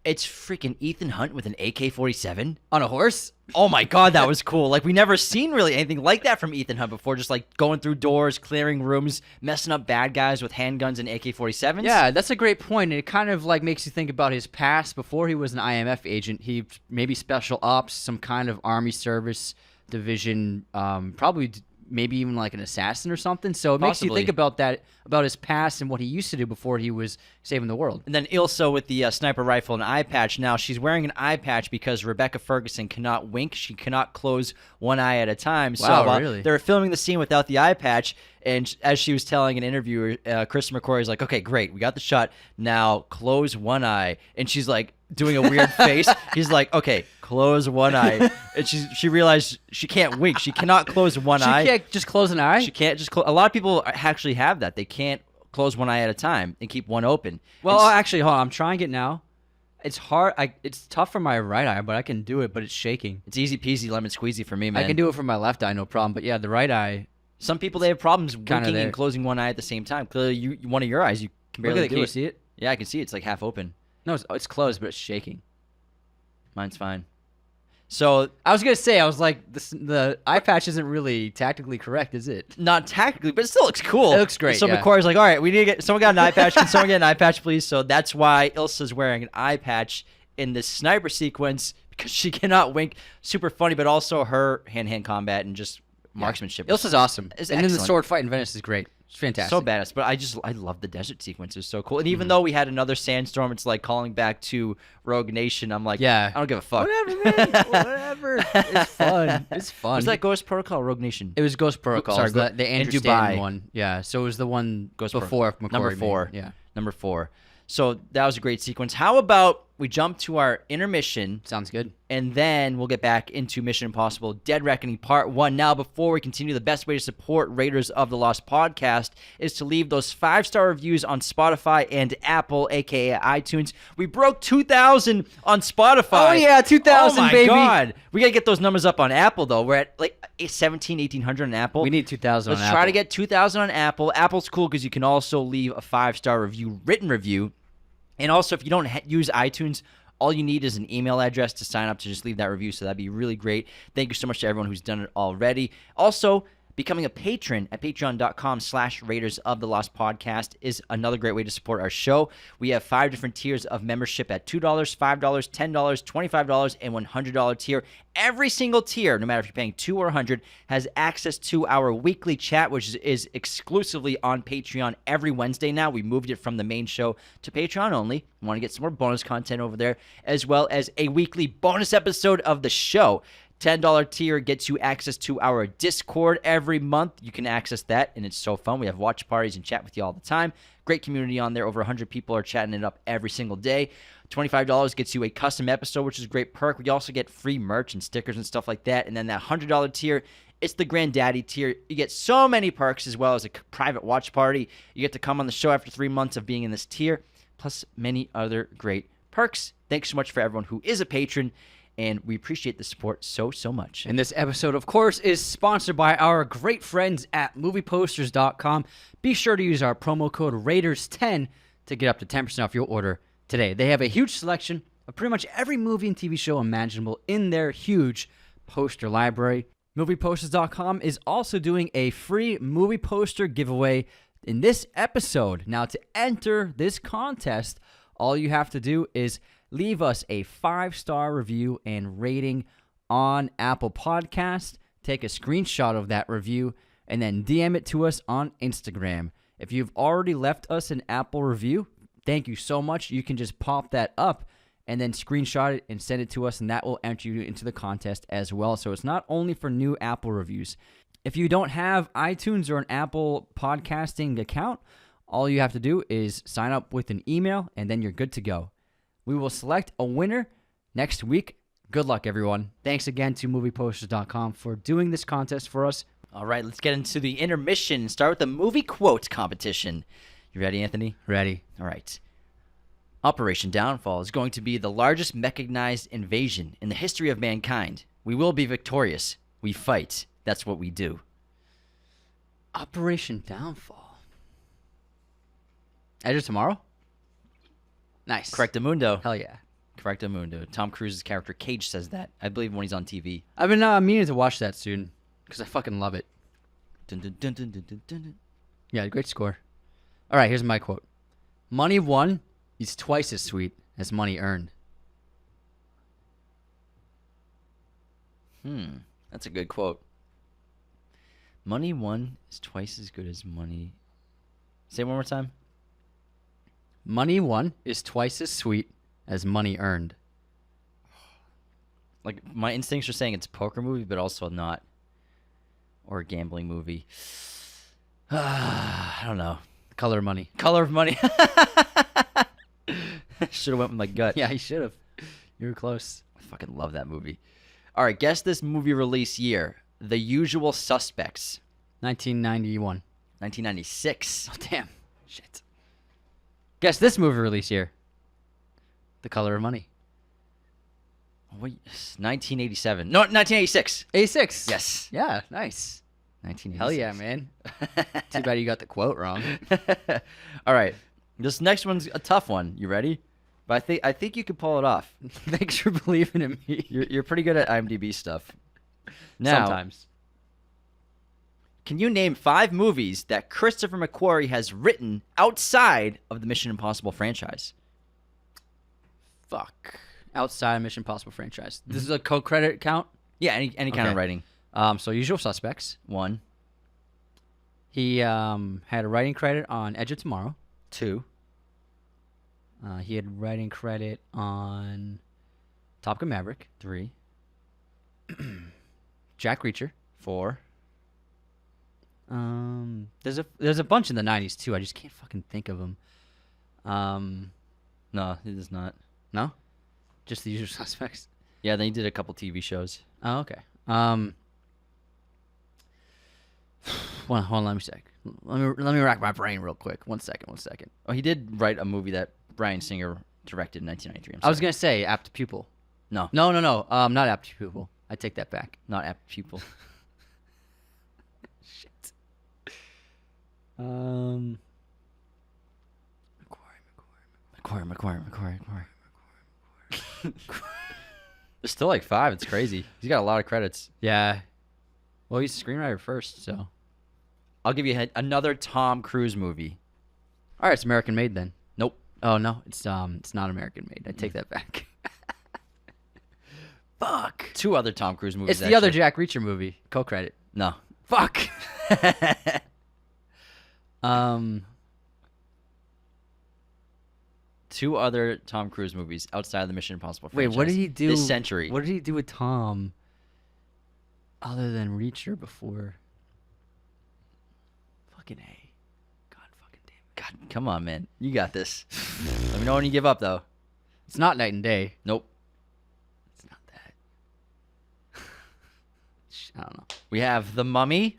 it's freaking Ethan Hunt with an AK-47
on a horse.
Oh my God, that was cool. Like, we never seen really anything like that from Ethan Hunt before, just like going through doors, clearing rooms, messing up bad guys with handguns and AK-47s.
Yeah, that's a great point. It kind of like makes you think about his past. Before he was an IMF agent, he maybe special ops, some kind of army service division, probably maybe even like an assassin or something. So it makes you think about that, about his past and what he used to do before he was saving the world.
And then Ilsa with the sniper rifle and eye patch. Now, she's wearing an eye patch because Rebecca Ferguson cannot wink. She cannot close one eye at a time.
Wow,
so
really?
they were filming the scene without the eye patch, and as she was telling an interviewer, Christopher McQuarrie's like, okay, great, we got the shot. Now close one eye. And she's like doing a weird face. He's like, okay, close one eye. And she realized she can't wink. She cannot close one eye.
She can't just close an eye?
She can't just close. A lot of people actually have that. They can't close one eye at a time and keep one open.
Well, actually, hold on. I'm trying it now. It's hard. It's tough for my right eye, but I can do it, but it's shaking.
It's easy peasy lemon squeezy for me, man.
I can do it for my left eye, no problem. But yeah, the right eye.
Some people, they have problems winking
there.
and closing one eye at the same time. Clearly, one of your eyes, you can barely do
Can you
it.
see it?
Yeah, I can see it. It's like half open.
No, it's closed, but it's shaking.
Mine's fine. So
I was gonna say, I was like, the eye patch isn't really tactically correct, is it?
not tactically, but it still looks cool.
It looks great,
So
yeah.
McQuarrie's like, all right, we need to get someone got an eye patch. Can someone get an eye patch, please? So that's why Ilsa's wearing an eye patch in this sniper sequence, because she cannot wink. Super funny, but also her hand-to-hand combat and just marksmanship.
Ilsa's awesome,
It's
and then the
excellent.
sword fight in Venice is great. It's fantastic.
So badass, but I love the desert sequence. It's so cool. And even though we had another sandstorm, it's like calling back to Rogue Nation. I'm like,
Yeah.
I don't give a fuck.
Whatever, man. Whatever. It's fun. It's fun.
Was that Ghost Protocol or Rogue Nation?
It was Ghost Protocol.
Sorry,
the
in
Andrew
Dubai.
Stanton one. Yeah. So it was the one
Ghost
before
Protocol.
McQuarrie
Number
made it.
4.
Yeah.
Number 4. So that was a great sequence. How about we jump to our intermission,
Sounds good.
and then we'll get back into Mission Impossible Dead Reckoning Part 1. Now, before we continue, the best way to support Raiders of the Lost podcast is to leave those 5-star reviews on Spotify and Apple, a.k.a. iTunes. We broke 2,000 on Spotify.
Oh, yeah, 2,000,
oh my
baby.
God. We got to get those numbers up on Apple, though. We're at like 1,800 on Apple.
We need 2,000 on
Let's
Apple.
try to get 2,000 on Apple. Apple's cool because you can also leave a 5-star review, written review. And also, if you don't use iTunes, all you need is an email address to sign up to just leave that review. So that'd be really great. Thank you so much to everyone who's done it already. Also, becoming a patron at patreon.com/Raiders of the Lost podcast is another great way to support our show. We have 5 different tiers of membership at $2, $5, $10, $25, and $100 tier. Every single tier, no matter if you're paying $2 or $100, has access to our weekly chat, which is exclusively on Patreon every Wednesday now. We moved it from the main show to Patreon only. We want to get some more bonus content over there, as well as a weekly bonus episode of the show. $10 tier gets you access to our Discord every month. You can access that, and it's so fun. We have watch parties and chat with you all the time. Great community on there. Over 100 people are chatting it up every single day. $25 gets you a custom episode, which is a great perk. We also get free merch and stickers and stuff like that. And then that $100 tier, it's the granddaddy tier. You get so many perks, as well as a private watch party. You get to come on the show after 3 months of being in this tier, plus many other great perks. Thanks so much for everyone who is a patron, and we appreciate the support so much.
And this episode, of course, is sponsored by our great friends at movieposters.com. Be sure to use our promo code Raiders10 to get up to 10% off your order today. They have a huge selection of pretty much every movie and TV show imaginable in their huge poster library. Movieposters.com is also doing a free movie poster giveaway in this episode. Now, to enter this contest, all you have to do is leave us a 5-star review and rating on Apple Podcast. Take a screenshot of that review and then DM it to us on Instagram.
If you've already left us an Apple review, thank you so much. You can just pop that up and then screenshot it and send it to us, and that will enter you into the contest as well. So it's not only for new Apple reviews. If you don't have iTunes or an Apple podcasting account, all you have to do is sign up with an email, and then you're good to go. We will select a winner next week. Good luck, everyone. Thanks again to movieposters.com for doing this contest for us.
All right, let's get into the intermission. Start with the movie quotes competition. You ready, Anthony?
Ready.
All right. Operation Downfall is going to be the largest mechanized invasion in the history of mankind. We will be victorious. We fight. That's what we do.
Operation Downfall. Edge of Tomorrow? Nice.
Correctamundo.
Hell yeah.
Correctamundo. Tom Cruise's character Cage says that, I believe, when he's on TV.
I've been meaning to watch that soon because I fucking love it.
Dun, dun, dun, dun, dun, dun, dun.
Yeah, great score. All right, here's my quote. Money won is twice as sweet as money earned.
That's a good quote. Money won is twice as good as money. Say it one more time.
Money won is twice as sweet as money earned.
Like, my instincts are saying it's a poker movie, but also not. Or a gambling movie. I don't know.
Color of Money.
Color of Money. Should have went with my gut.
Yeah, he should have. You were close.
I fucking love that movie. All right, guess this movie release year. The Usual Suspects.
1991.
1996.
Oh, damn. Shit. Guess this movie release year. The Color of Money.
Wait, 1987. No, 1986.
86.
Yes.
Yeah, nice.
1986.
Hell yeah, man. Too bad you got the quote wrong.
All right. This next one's a tough one. You ready? But I think you could pull it off.
Thanks for believing in me.
You're pretty good at IMDb stuff. Now,
Sometimes.
can you name 5 movies that Christopher McQuarrie has written outside of the Mission Impossible franchise?
Fuck. Outside of Mission Impossible franchise. This is a co-credit count?
Yeah, any kind
Okay.
of writing.
So Usual Suspects.
1,
He had a writing credit on Edge of Tomorrow.
2,
He had writing credit on Top Gun Maverick.
3,
Jack Reacher.
4.
There's a bunch in the 90s too. I just can't fucking think of them.
No, it is not.
No? Just The Usual Suspects.
Yeah, then he did a couple TV shows.
Oh, okay. Hold on, let me sec. Let me rack my brain real quick. One second.
Oh, he did write a movie that Bryan Singer directed in 1993.
I was gonna say Apt Pupil.
No,
No. Not Apt Pupil. I take that back.
not Apt Pupil.
Shit.
McQuarrie. There's still like 5. It's crazy. He's got a lot of credits.
Yeah. Well, he's a screenwriter first, so.
I'll give you another Tom Cruise movie.
All right, it's American Made then.
Nope.
Oh no, it's not American Made. I take that back. Fuck.
2 other Tom Cruise movies.
It's the other
actually.
Jack Reacher movie. Co-credit.
No.
Fuck.
2 other Tom Cruise movies outside of the Mission Impossible
Wait,
franchise.
what did he do
this century?
What did he do with Tom other than Reacher before? Fucking A. God fucking damn it.
God, come on, man. You got this. Let me know when you give up, though.
It's not Night and Day.
Nope.
It's not that. I don't know.
We have The Mummy.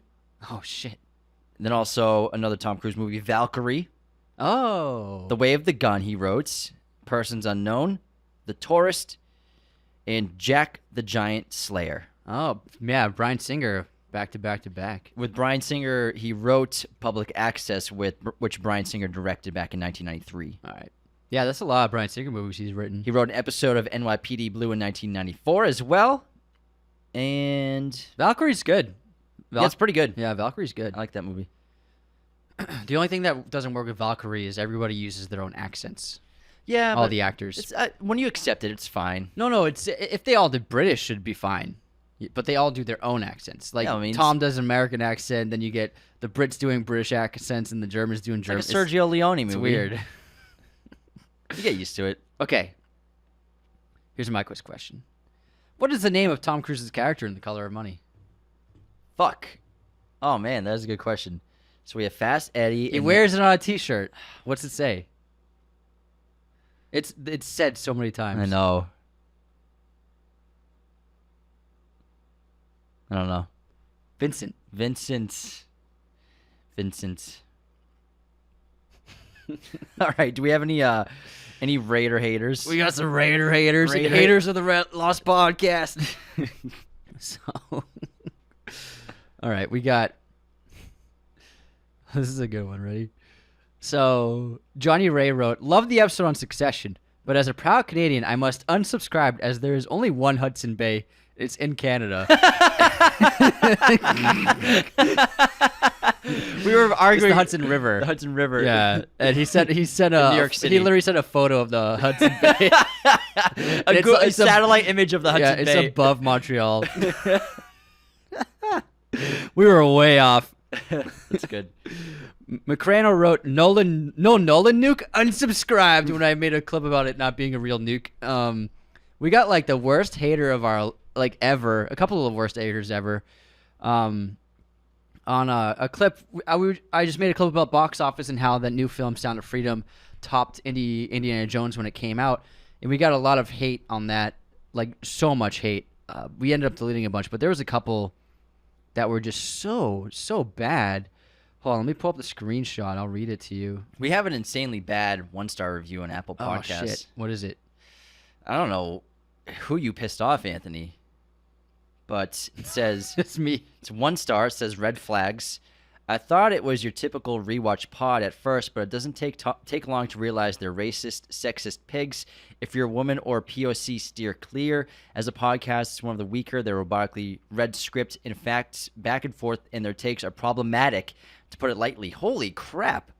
Oh shit.
Then also another Tom Cruise movie, Valkyrie.
Oh.
The Way of the Gun, he wrote. Persons Unknown. The Tourist. And Jack the Giant Slayer.
Oh yeah, Bryan Singer back to back to back.
With Bryan Singer, he wrote Public Access, which Bryan Singer directed back in 1993.
All right. Yeah, that's a lot of Bryan Singer movies he's written.
He wrote an episode of NYPD Blue in 1994 as well. And
Valkyrie's good.
yeah, it's pretty good.
Yeah, Valkyrie's good.
I like that movie.
The only thing that doesn't work with Valkyrie is everybody uses their own accents.
Yeah,
All
but
the actors.
it's, when you accept it, it's fine.
No, it's if they all did British, should be fine. But they all do their own accents. Like
Yeah, I mean,
Tom does an American accent, then you get the Brits doing British accents and the Germans doing German.
Like a Sergio Leone movie.
It's weird.
You get used to it.
Okay. Here's my quiz question. What is the name of Tom Cruise's character in The Color of Money?
Fuck. Oh, man, that is a good question. So we have Fast Eddie.
He wears it on a T-shirt. What's it say? It's said so many times.
I know. I don't know.
Vincent.
All right. Do we have any Raider haters?
We got some Raider haters. Haters of the Lost Podcast. So, all right, we got. This is a good one. Ready? So, Johnny Ray wrote, "Love the episode on Succession, but as a proud Canadian, I must unsubscribe as there is only one Hudson Bay. It's in Canada."
We were arguing
It's the Hudson River.
The Hudson River.
Yeah, and he sent a
New York City.
He literally sent a photo of the Hudson Bay.
a satellite image of the Hudson
yeah,
Bay.
it's above Montreal. We were way off.
That's good.
McCrano wrote, Nolan nuke, unsubscribed when I made a clip about it not being a real nuke. We got like the worst hater of our ever, a couple of the worst haters ever. On a clip, I just made a clip about box office and how that new film Sound of Freedom topped Indiana Jones when it came out, and we got a lot of hate on that, like so much hate. We ended up deleting a bunch, but there was a couple that were just so bad. Hold on, let me pull up the screenshot. I'll read it to you.
We have an insanely bad 1-star review on Apple Podcasts.
Oh shit! What is it?
I don't know who you pissed off, Anthony, but it says
It's me.
it's 1 star. It says red flags. I thought it was your typical rewatch pod at first, but it doesn't take long to realize they're racist, sexist pigs. If you're a woman or POC, steer clear. As a podcast, it's one of the weaker. They're robotically read script. In fact, back and forth in their takes are problematic, to put it lightly. Holy crap.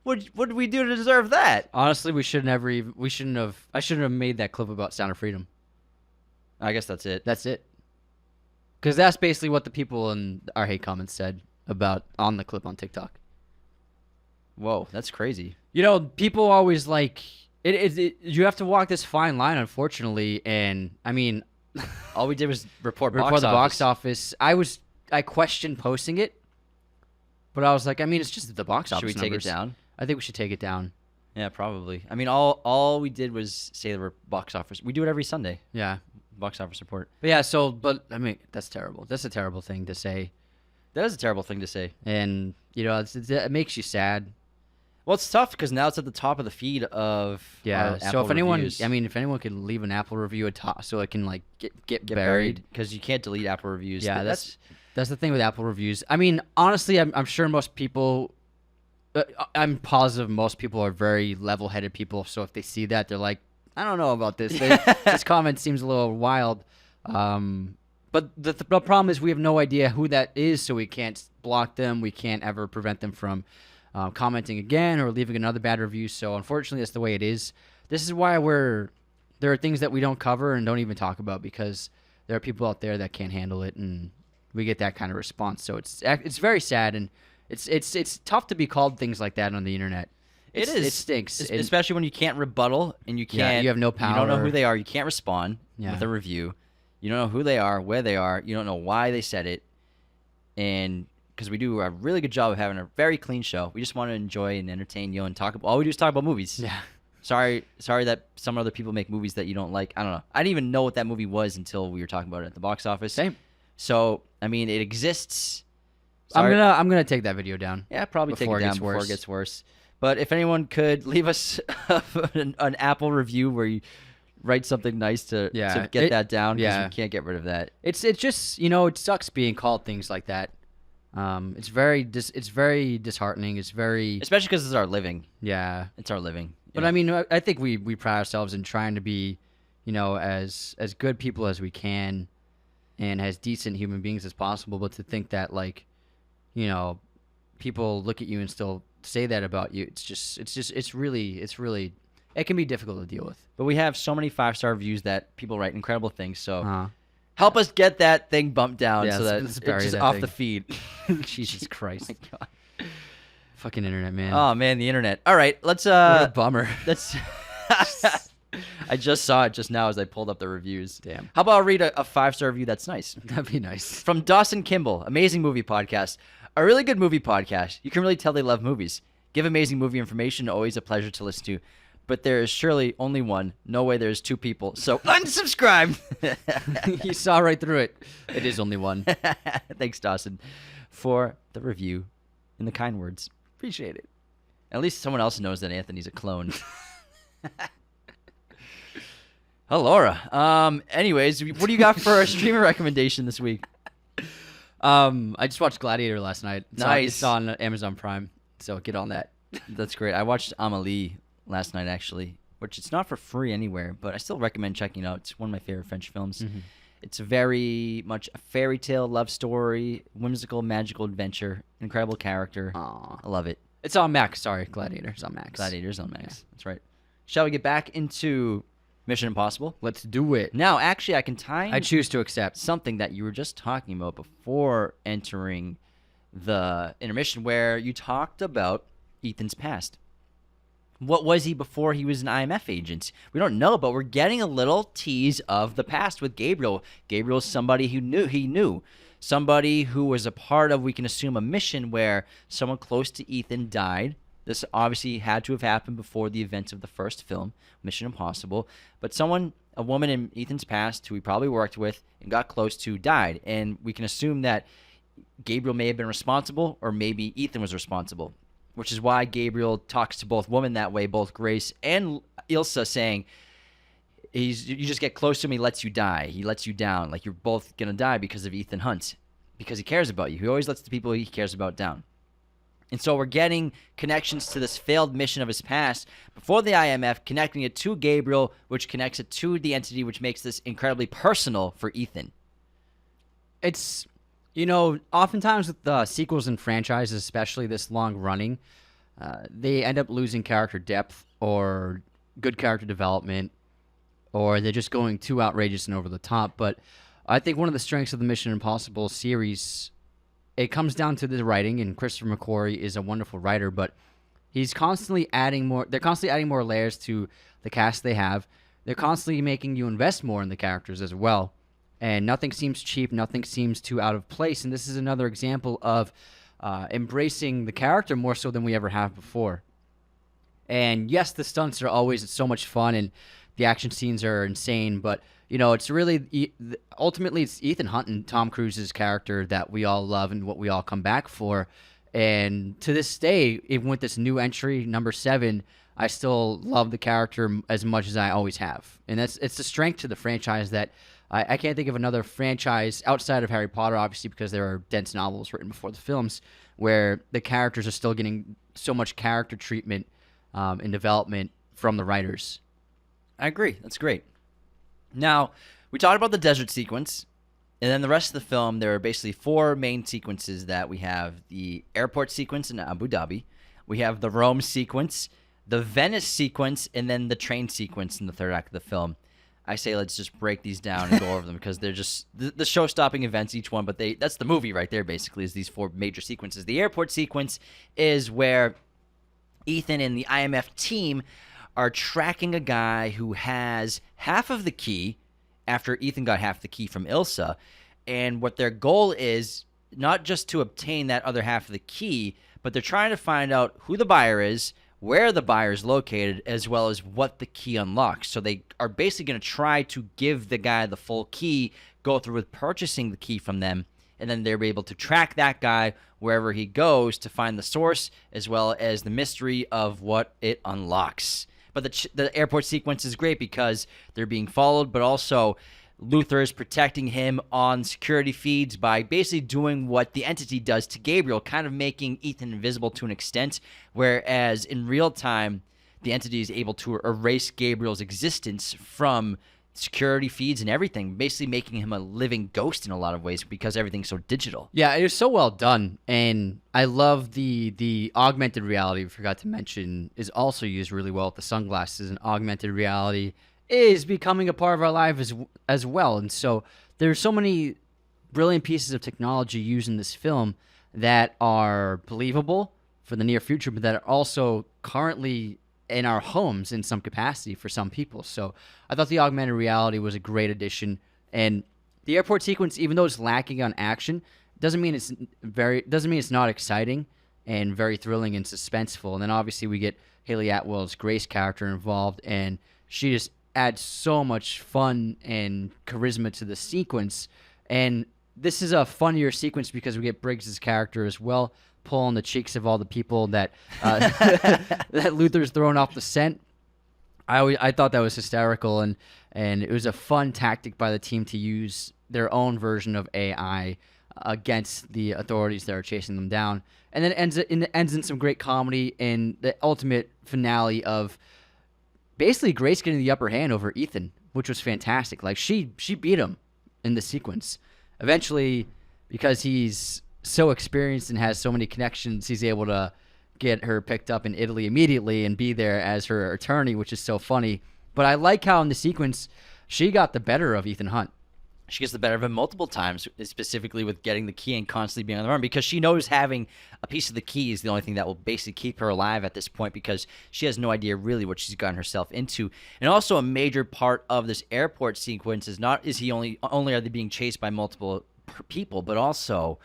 What did we do to deserve that?
Honestly, I shouldn't have made that clip about Sound of Freedom.
I guess that's it.
That's it. Because that's basically what the people in our hate comments said about on the clip on TikTok.
Whoa, that's crazy.
You know, people always like it. You have to walk this fine line, unfortunately. And I mean,
All we did was report
before
box
the
office.
box office, I questioned posting it, but I was like, I mean, it's just the box office.
Should we take
numbers.
it down?
I think we should take it down.
Yeah, probably. I mean, all we did was say the box office. We do it every Sunday.
Yeah.
Box office report.
But yeah, but I mean, that's terrible. That's a terrible thing to say.
That is a terrible thing to say.
And, you know, it makes you sad.
Well, it's tough because now it's at the top of the feed of
Yeah.
our
So
Apple
if anyone,
reviews.
I mean, if anyone could leave an Apple review so it can like get
get
buried.
because you can't delete Apple reviews.
Yeah, that's the thing with Apple reviews. I mean, honestly, I'm sure most people, I'm positive most people are very level-headed people. So if they see that, they're like, I don't know about this. This comment seems a little wild. But the problem is we have no idea who that is, so we can't block them. We can't ever prevent them from commenting again or leaving another bad review. So unfortunately, that's the way it is. This is why there are things that we don't cover and don't even talk about because there are people out there that can't handle it, and we get that kind of response. So it's very sad, and it's tough to be called things like that on the internet.
It is.
It stinks,
especially when you can't rebuttal and you can't.
you have no
You don't know
power.
who they are. You can't respond
Yeah.
with a review. You don't know who they are, where they are. You don't know why they said it, and because we do a really good job of having a very clean show, we just want to enjoy and entertain you and talk. All we do is talk about movies.
Yeah.
Sorry that some other people make movies that you don't like. I don't know. I didn't even know what that movie was until we were talking about it at the box office.
Same.
So I mean, it exists. Sorry.
I'm gonna take that video down.
Yeah, probably take
Before
it
it
down
gets
before
worse.
it gets worse. But if anyone could leave us an Apple review where you write something nice to get that down, because we can't get rid of that.
It's just it sucks being called things like that. It's very disheartening. It's very
Especially because it's our living.
yeah.
It's our living.
But I mean, I think we pride ourselves in trying to be, as good people as we can, and as decent human beings as possible. But to think that people look at you and still say that about you, it's really it can be difficult to deal with.
But we have so many 5-star reviews that people write incredible things. So Help us get that thing bumped down
Yeah,
so that
let's
it's
bury
just
that
off
thing.
the feed.
Jesus Christ.
Oh my God.
Fucking internet, man.
Oh man, the internet. All right, let's
what a bummer.
let's. I just saw it just now as I pulled up the reviews.
Damn.
How about I read a 5-star review? That's nice.
That'd be nice.
From Dawson Kimball, amazing movie podcast. A really good movie podcast. You can really tell they love movies. Give amazing movie information. Always a pleasure to listen to. But there is surely only one. No way there's two people. So unsubscribe.
You saw right through it. It is only one.
Thanks, Dawson, for the review and the kind words. Appreciate it. At least someone else knows that Anthony's a clone. Oh, Laura. Anyways, what do you got for our streaming recommendation this week?
I just watched Gladiator last night.
Nice.
It's on Amazon Prime, so get on that.
That's great. I watched Amélie last night, actually, which it's not for free anywhere, but I still recommend checking it out. It's one of my favorite French films.
Mm-hmm.
It's very much a fairy tale, love story, whimsical, magical adventure, incredible character.
Aw.
I love it.
It's on Max. Sorry, Gladiator's on Max.
Gladiators on Max. That's right. Shall we get back into Mission Impossible?
Let's do it.
Now, actually, I can tie
I choose to accept.
something that you were just talking about before entering the intermission, where you talked about Ethan's past. What was he before he was an IMF agent? We don't know, but we're getting a little tease of the past with Gabriel. Gabriel's somebody who knew. Somebody who was a part of, we can assume, a mission where someone close to Ethan died. This obviously had to have happened before the events of the first film, Mission Impossible. But a woman in Ethan's past who he probably worked with and got close to died. And we can assume that Gabriel may have been responsible, or maybe Ethan was responsible, which is why Gabriel talks to both women that way, both Grace and Ilsa, saying, you just get close to him, he lets you die. He lets you down. Like, you're both going to die because of Ethan Hunt, because he cares about you. He always lets the people he cares about down. And so we're getting connections to this failed mission of his past before the IMF, connecting it to Gabriel, which connects it to the entity, which makes this incredibly personal for Ethan.
It's, oftentimes with the sequels and franchises, especially this long running, they end up losing character depth or good character development, or they're just going too outrageous and over the top. But I think one of the strengths of the Mission Impossible series, it comes down to the writing, and Christopher McQuarrie is a wonderful writer, but he's constantly adding more. They're constantly adding more layers to the cast they have. They're constantly making you invest more in the characters as well. And nothing seems cheap, nothing seems too out of place. And this is another example of embracing the character more so than we ever have before. And yes, the stunts are always so much fun, and the action scenes are insane, but it's really, ultimately, it's Ethan Hunt and Tom Cruise's character that we all love and what we all come back for. And to this day, even with this new entry, number 7, I still love the character as much as I always have. And it's the strength to the franchise that I can't think of another franchise outside of Harry Potter, obviously, because there are dense novels written before the films, where the characters are still getting so much character treatment and development from the writers.
I agree. That's great. Now, we talked about the desert sequence, and then the rest of the film, there are basically 4 main sequences that we have. The airport sequence in Abu Dhabi, we have the Rome sequence, the Venice sequence, and then the train sequence in the third act of the film. I say let's just break these down and go over them, because they're just the show-stopping events, each one, but that's the movie right there, basically, is these 4 major sequences. The airport sequence is where Ethan and the IMF team are tracking a guy who has half of the key after Ethan got half the key from Ilsa. And what their goal is, not just to obtain that other half of the key, but they're trying to find out who the buyer is, where the buyer is located, as well as what the key unlocks. So they are basically going to try to give the guy the full key, go through with purchasing the key from them, and then they're able to track that guy wherever he goes to find the source, as well as the mystery of what it unlocks. But the airport sequence is great because they're being followed, but also Luther is protecting him on security feeds by basically doing what the entity does to Gabriel, kind of making Ethan invisible to an extent, whereas in real time, the entity is able to erase Gabriel's existence from security feeds and everything, basically making him a living ghost in a lot of ways because everything's so digital.
Yeah, it was so well done, and I love the augmented reality. We forgot to mention is also used really well with the sunglasses, and augmented reality is becoming a part of our lives as well. And so there's so many brilliant pieces of technology used in this film that are believable for the near future, but that are also currently in our homes in some capacity for some people. So I thought the augmented reality was a great addition. And the airport sequence, even though it's lacking on action, doesn't mean it's not exciting and very thrilling and suspenseful. And then obviously we get Haley Atwell's Grace character involved, and she just adds so much fun and charisma to the sequence. And this is a funnier sequence because we get Briggs's character as well, pulling the cheeks of all the people that that Luther's thrown off the scent. I thought that was hysterical, and it was a fun tactic by the team to use their own version of AI against the authorities that are chasing them down. And then it ends in some great comedy in the ultimate finale of basically Grace getting the upper hand over Ethan, which was fantastic. Like she beat him in the sequence. Eventually, because he's so experienced and has so many connections, he's able to get her picked up in Italy immediately and be there as her attorney, which is so funny. But I like how in the sequence she got the better of Ethan Hunt.
She gets the better of him multiple times, specifically with getting the key and constantly being on the run, because she knows having a piece of the key is the only thing that will basically keep her alive at this point, because she has no idea really what she's gotten herself into. And also a major part of this airport sequence is only are they being chased by multiple people, but also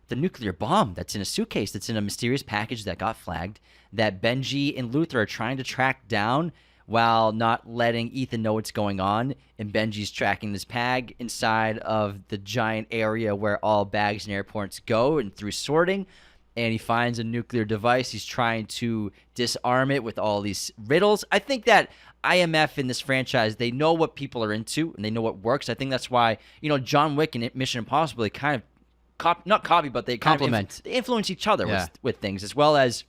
the nuclear bomb that's in a suitcase, that's in a mysterious package that got flagged, that Benji and Luther are trying to track down while not letting Ethan know what's going on. And Benji's tracking this bag inside of the giant area where all bags and airports go, and through sorting, and he finds a nuclear device. He's trying to disarm it with all these riddles. I think that IMF in this franchise, they know what people are into and they know what works. I think that's why, John Wick and Mission Impossible, they kind of not copy, but they
complement.
They influence each other with things, as well as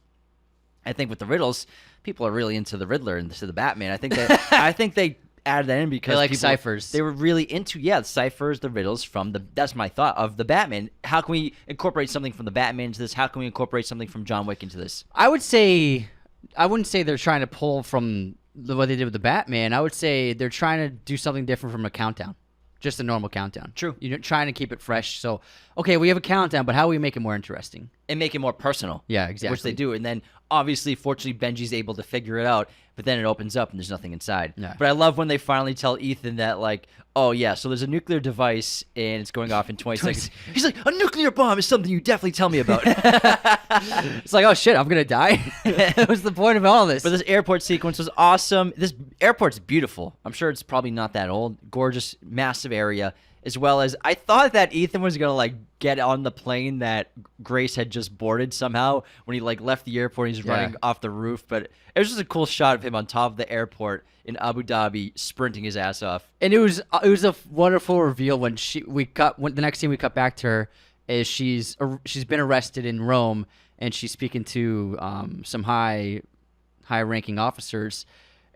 I think with the riddles, people are really into the Riddler and to the Batman. I think they added that in because
they like ciphers.
They were really into the ciphers, the riddles from that's my thought of the Batman. How can we incorporate something from the Batman into this? How can we incorporate something from John Wick into this?
I wouldn't say they're trying to pull from what they did with the Batman. I would say they're trying to do something different from a countdown. Just a normal countdown.
True.
You're trying to keep it fresh. So, okay, we have a countdown, but how do we make it more interesting?
And make it more personal.
Yeah, exactly.
Which they do. And then, obviously, fortunately, Benji's able to figure it out, but then it opens up and there's nothing inside.
Yeah.
But I love when they finally tell Ethan that, like, oh, yeah, so there's a nuclear device and it's going off in 20 seconds. He's like, a nuclear bomb is something you definitely tell me about.
It's like, oh, shit, I'm going to die? That was the point of all this.
But this airport sequence was awesome. This airport's beautiful. I'm sure it's probably not that old. Gorgeous, massive area. As well as, I thought that Ethan was going to, like, get on the plane that Grace had just boarded somehow when he, like, left the airport and he's running off the roof. But it was just a cool shot of him on top of the airport in Abu Dhabi sprinting his ass off.
And it was a wonderful reveal when the next scene we cut back to her is she's been arrested in Rome, and she's speaking to some high-ranking officers,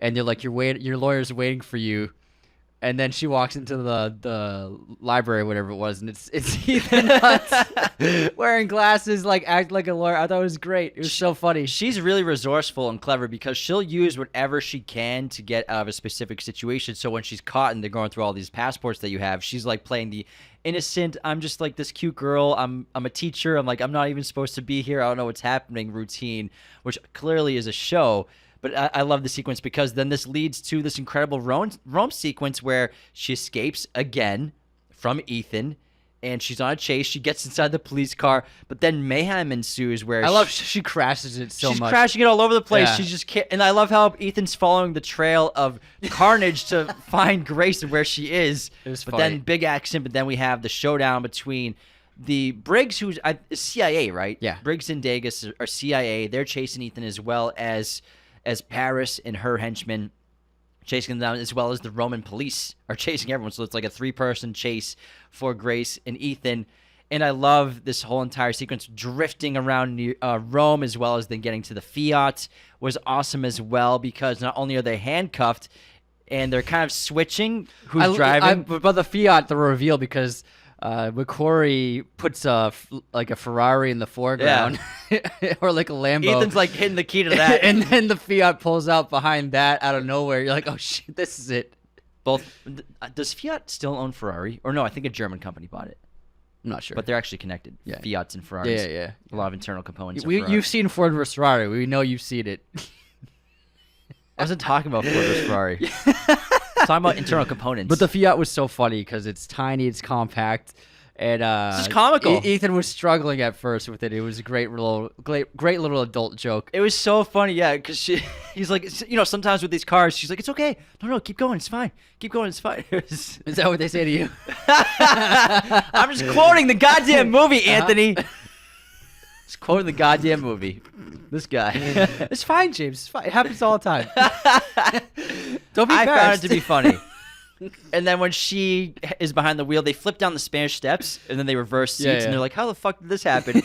and they're like, your lawyer's waiting for you. And then she walks into the library, whatever it was, and it's Ethan Hunt wearing glasses, like act like a lawyer. I thought it was great. It was so funny.
She's really resourceful and clever because she'll use whatever she can to get out of a specific situation. So when she's caught and they're going through all these passports that you have, she's like playing the innocent, I'm just like this cute girl. I'm a teacher. I'm not even supposed to be here. I don't know what's happening routine, which clearly is a show. But I love the sequence because then this leads to this incredible Rome sequence where she escapes again from Ethan, and she's on a chase. She gets inside the police car, but then mayhem ensues where
she crashes it so much.
She's crashing it all over the place.
Yeah.
She just can't, and I love how Ethan's following the trail of carnage to find Grace and where she is.
It was
but
funny.
then big action. But then we have the showdown between the Briggs, who's CIA, right?
Yeah.
Briggs and Degas are CIA. They're chasing Ethan as well as Paris and her henchmen chasing them down, as well as the Roman police are chasing everyone. So it's like a 3-person chase for Grace and Ethan. And I love this whole entire sequence drifting around Rome, as well as then getting to the Fiat was awesome as well, because not only are they handcuffed and they're kind of switching who's driving.
But the Fiat, the reveal, because McQuarrie puts a Ferrari in the foreground, or like a Lambo.
Ethan's like hitting the key to that,
and then the Fiat pulls out behind that out of nowhere. You're like, oh shit, this is it.
Both. Does Fiat still own Ferrari? Or no, I think a German company bought it.
I'm not sure.
But they're actually connected.
Yeah.
Fiats and Ferraris.
Yeah.
A lot of internal components. of Ferrari.
You've seen Ford versus Ferrari. We know you've seen it.
I wasn't talking about Ford versus Ferrari. I'm talking about internal components.
But the Fiat was so funny because it's tiny, it's compact, and
It's just comical.
Ethan was struggling at first with it. It was a great little adult joke.
It was so funny, yeah, because he's like, sometimes with these cars, she's like, it's okay. No, keep going. It's fine. Keep going. It's fine.
Is that what they say to you?
I'm just quoting the goddamn movie, Anthony. Just quoting the goddamn movie. This guy.
It's fine, James. It's fine. It happens all the time. Don't be
I
embarrassed.
found it to be funny. And then when she is behind the wheel, they flip down the Spanish Steps, and then they reverse seats, and they're like, how the fuck did this happen?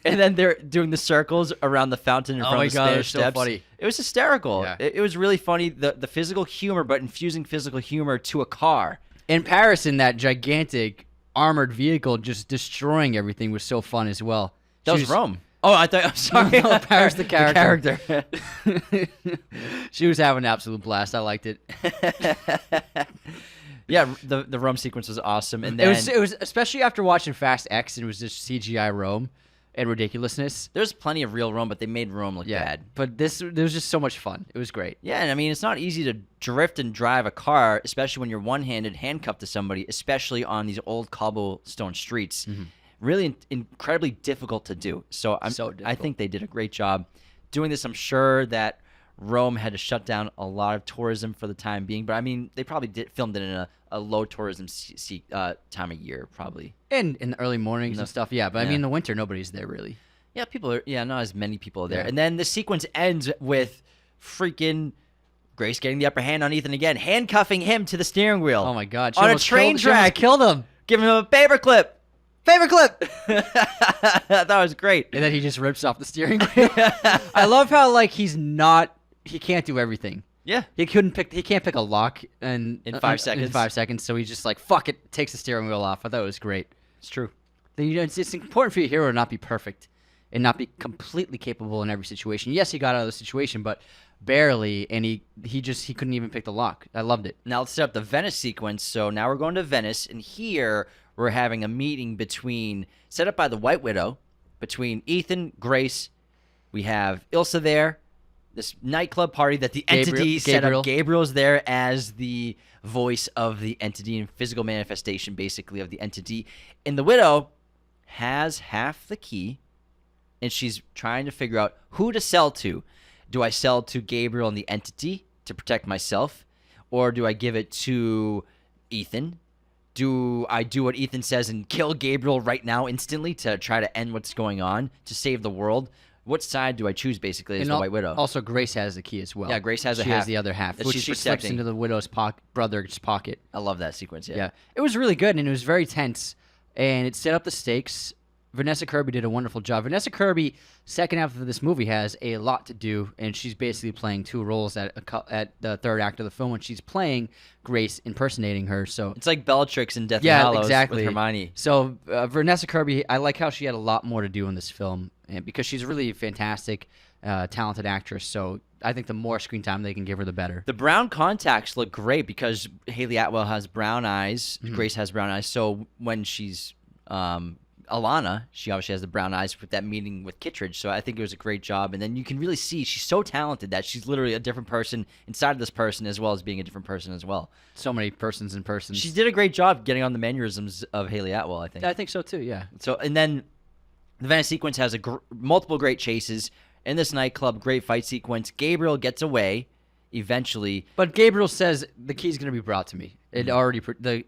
And then they're doing the circles around the fountain in front of the Spanish Steps.
So funny.
It was hysterical.
Yeah.
It was really funny, the physical humor, but infusing physical humor to a car.
And Paris in that gigantic armored vehicle just destroying everything was so fun as well.
That was Rome. Oh, I'm sorry.
No, Paris the character.
The character.
She was having an absolute blast. I liked it.
Yeah, the Rome sequence was awesome, and then
It was especially after watching Fast X and it was just CGI Rome and ridiculousness.
there's plenty of real Rome, but they made Rome look bad.
But there was just so much fun. It was great.
Yeah, and I mean, it's not easy to drift and drive a car, especially when you're one-handed handcuffed to somebody, especially on these old cobblestone streets. Really incredibly difficult to do. So I
difficult.
think they did a great job doing this. I'm sure that Rome had to shut down a lot of tourism for the time being, but I mean, they probably filmed it in a low tourism time of year, probably.
And in the early mornings and stuff, yeah. But I
Yeah.
mean, in the winter, nobody's there really.
Yeah, not as many people are there.
Yeah.
And then the sequence ends with freaking Grace getting the upper hand on Ethan again, handcuffing him to the steering wheel.
Oh my God! She
On a
almost
train
killed- she almost
track.
killed him.
Giving him a paperclip. That was great.
And then he just rips off the steering wheel. I love how he can't do everything.
Yeah.
He can't pick a lock in
5 seconds.
In 5 seconds, so he's just like, fuck it, takes the steering wheel off. I thought it was great.
It's true.
It's important for your hero to not be perfect and not be completely capable in every situation. Yes, he got out of the situation, but barely, and he couldn't even pick the lock. I loved it.
Now let's set up the Venice sequence. So now we're going to Venice, and here we're having a meeting set up by the White Widow, between Ethan, Grace. We have Ilsa there. This nightclub party that the entity set up. Gabriel's there as the voice of the entity and physical manifestation, basically, of the entity. And the Widow has half the key, and she's trying to figure out who to sell to. Do I sell to Gabriel and the entity to protect myself, or do I give it to Ethan? Do I do what Ethan says and kill Gabriel right now instantly to try to end what's going on, to save the world? What side do I choose, basically, as the White Widow?
Also, Grace has the key as well.
Yeah, Grace has
she has the other half,
that
which
she's
she slips
protecting.
into the widow's brother's pocket.
I love that sequence,
Yeah, it was really good, and it was very tense, and it set up the stakes. Vanessa Kirby did a wonderful job. Vanessa Kirby, second half of this movie, has a lot to do, and she's basically playing two roles at the third act of the film when she's playing Grace, impersonating her. So
It's like Bellatrix in Deathly
yeah,
Hallows
exactly.
with Hermione.
So Vanessa Kirby, I like how she had a lot more to do in this film, and because she's really a fantastic, talented actress. So I think the more screen time they can give her, the better.
The brown contacts look great because Haley Atwell has brown eyes. Grace has brown eyes. So when she's Alana, she obviously has the brown eyes with that meeting with Kittredge. So I think it was a great job. And then you can really see she's so talented that she's literally a different person inside of this person, as well as being a different person as well.
So many persons and persons.
She did a great job getting on the mannerisms of Haley Atwell, I think.
I think so too. Yeah.
So, and then the Venice sequence has multiple great chases in this nightclub. Great fight sequence. Gabriel gets away eventually.
But Gabriel says the key's going to be brought to me. It already the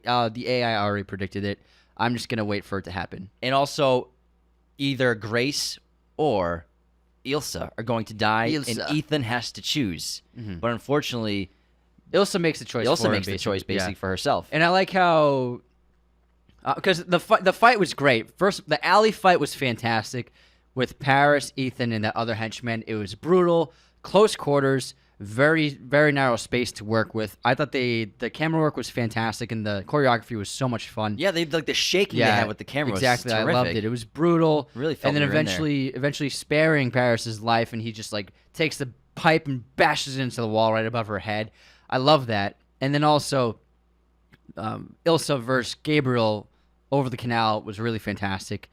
AI already predicted it. I'm just going to wait for it to happen.
And also, either Grace or Ilsa are going to die, and Ethan has to choose. But unfortunately,
Ilsa makes the choice.
Ilsa makes the choice basically for herself.
And I like how, because the fight was great. First, the alley fight was fantastic with Paris, Ethan, and that other henchman. It was brutal, close quarters, very, very narrow space to work with. I thought the camera work was fantastic, and the choreography was so much fun.
Yeah, they like the shaking they had with the camera.
Exactly,
was terrific.
I loved it. It was brutal.
Really felt
and then
we were in there.
eventually sparing Paris's life, and he just like takes the pipe and bashes it into the wall right above her head. I love that. And then also Ilsa versus Gabriel over the canal was really fantastic.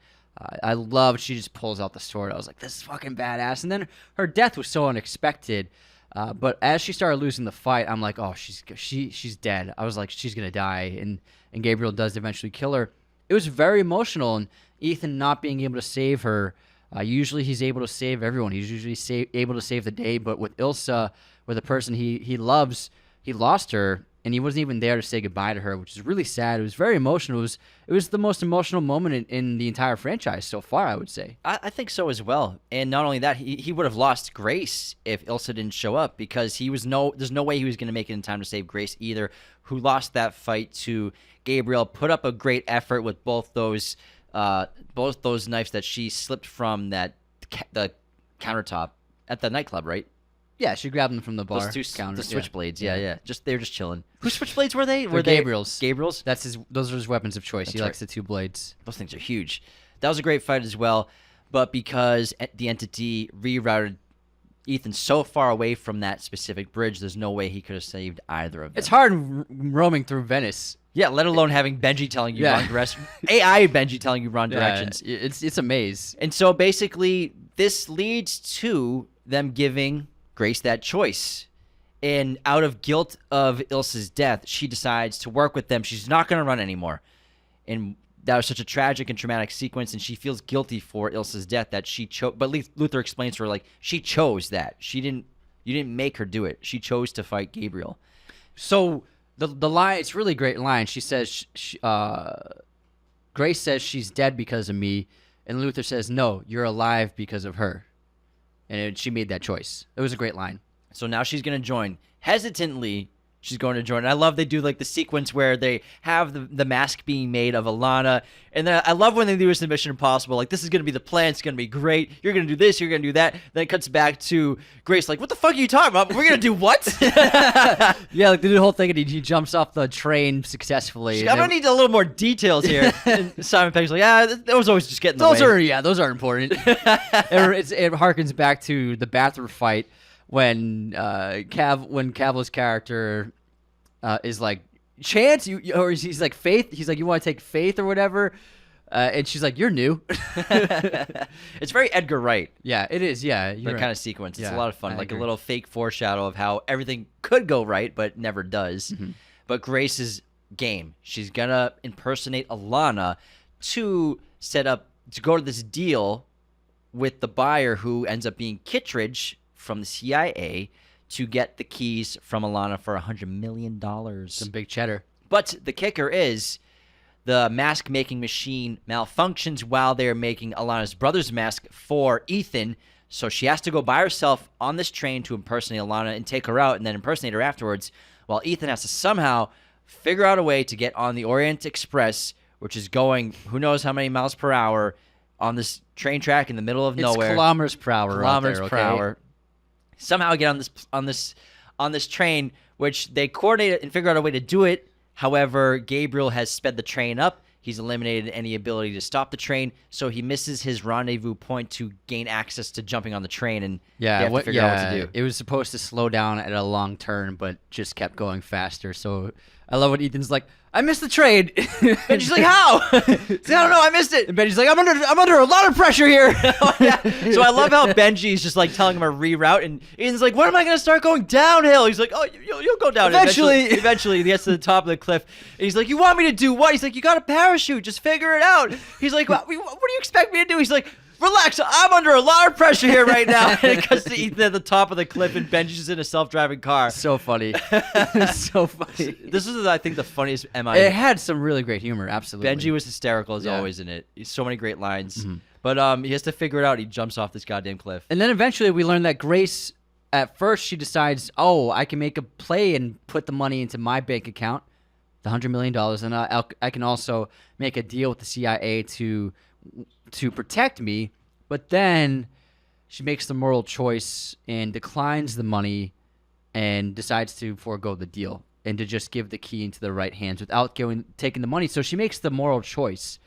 I loved she just pulls out the sword. I was like, this is fucking badass. And then her death was so unexpected. But as she started losing the fight, I'm like, oh, she's dead. I was like, she's gonna die. And Gabriel does eventually kill her. It was very emotional, and Ethan not being able to save her. Usually he's able to save everyone. He's usually able to save the day. But with Ilsa, with a person he loves, he lost her. And he wasn't even there to say goodbye to her, which is really sad. It was very emotional. It was the most emotional moment in the entire franchise so far, I would say.
I think so as well. And not only that, he would have lost Grace if Ilsa didn't show up, because there's no way he was going to make it in time to save Grace either, who lost that fight to Gabriel, put up a great effort with both those knives that she slipped from the countertop at the nightclub, right?
Yeah, she grabbed them from the bar.
Those two
counter.
the switchblades, yeah. They're just chilling. Whose switchblades were they?
Were Gabriel's.
Gabriel's?
Those are his weapons of choice.
That's
He
right.
likes the two blades.
Those things are huge. That was a great fight as well, but because the entity rerouted Ethan so far away from that specific bridge, there's no way he could have saved either of them.
It's hard roaming through Venice.
Yeah, let alone having Benji telling you wrong directions. AI Benji telling you wrong directions.
It's a maze.
And so basically, this leads to them giving Grace that choice. And out of guilt of Ilsa's death, she decides to work with them. She's not going to run anymore. And that was such a tragic and traumatic sequence, and she feels guilty for Ilsa's death that she chose. But Luther explains to her, like, she chose that. You didn't make her do it. She chose to fight Gabriel.
So the line, it's a really great line. She says, Grace says she's dead because of me, and Luther says, no, you're alive because of her. And she made that choice. It was a great line.
So now she's going to join. Hesitantly, she's going to join. And I love they do like the sequence where they have the mask being made of Alana. And then I love when they do this in Mission Impossible. Like, this is going to be the plan. It's going to be great. You're going to do this. You're going to do that. Then it cuts back to Grace like, what the fuck are you talking about? We're going to do what?
Yeah, like they do the whole thing, and he jumps off the train successfully.
I'm going to need a little more details here. And Simon Pegg's like, those always just get in the way.
Those are important. It harkens back to the bathroom fight when Cavill's character is like, Chance, or he's like, Faith. He's like, you want to take Faith or whatever, and she's like, you're new.
It's very Edgar Wright.
Yeah, it is. Yeah,
That kind of sequence. It's
Yeah,
a lot of fun.
I
Like
agree.
a little fake foreshadow of how everything could go right, but never does.
Mm-hmm.
But Grace is game. She's gonna impersonate Alana to go to this deal with the buyer, who ends up being Kittredge from the CIA, to get the keys from Alana for $100 million.
some big cheddar.
But the kicker is the mask-making machine malfunctions while they're making Alana's brother's mask for Ethan, so she has to go by herself on this train to impersonate Alana and take her out and then impersonate her afterwards, while Ethan has to somehow figure out a way to get on the Orient Express, which is going who knows how many miles per hour on this train track in the middle of nowhere.
It's kilometers per hour.
Kilometers
out
per
there, okay?
hour. Somehow get on this train, which they coordinate and figure out a way to do it. However, Gabriel has sped the train up. He's eliminated any ability to stop the train, so he misses his rendezvous point to gain access to jumping on the train, and they have to figure out what to do.
It was supposed to slow down at a long turn, but just kept going faster. So I love when Ethan's like, I missed the train.
And she's like, how? He's like, I don't know, I missed it.
And Benji's like, I'm under a lot of pressure here.
Yeah. So I love how Benji's just like telling him to reroute, and Ethan's like, when am I going to start going downhill? He's like, oh, you'll go down. Eventually, he gets to the top of the cliff, and he's like, you want me to do what? He's like, you got a parachute. Just figure it out. He's like, what do you expect me to do? He's like, relax, I'm under a lot of pressure here right now. And it cuts to Ethan at the top of the cliff, and Benji's in a self-driving car.
So funny. So funny.
This is, I think, the funniest MI.
It had some really great humor, absolutely.
Benji was hysterical as always in it. So many great lines. But he has to figure it out. He jumps off this goddamn cliff.
And then eventually we learn that Grace, at first she decides, oh, I can make a play and put the money into my bank account, the $100 million, and I can also make a deal with the CIA to protect me. But then she makes the moral choice and declines the money and decides to forego the deal and to just give the key into the right hands without taking the money. So she makes the moral choice,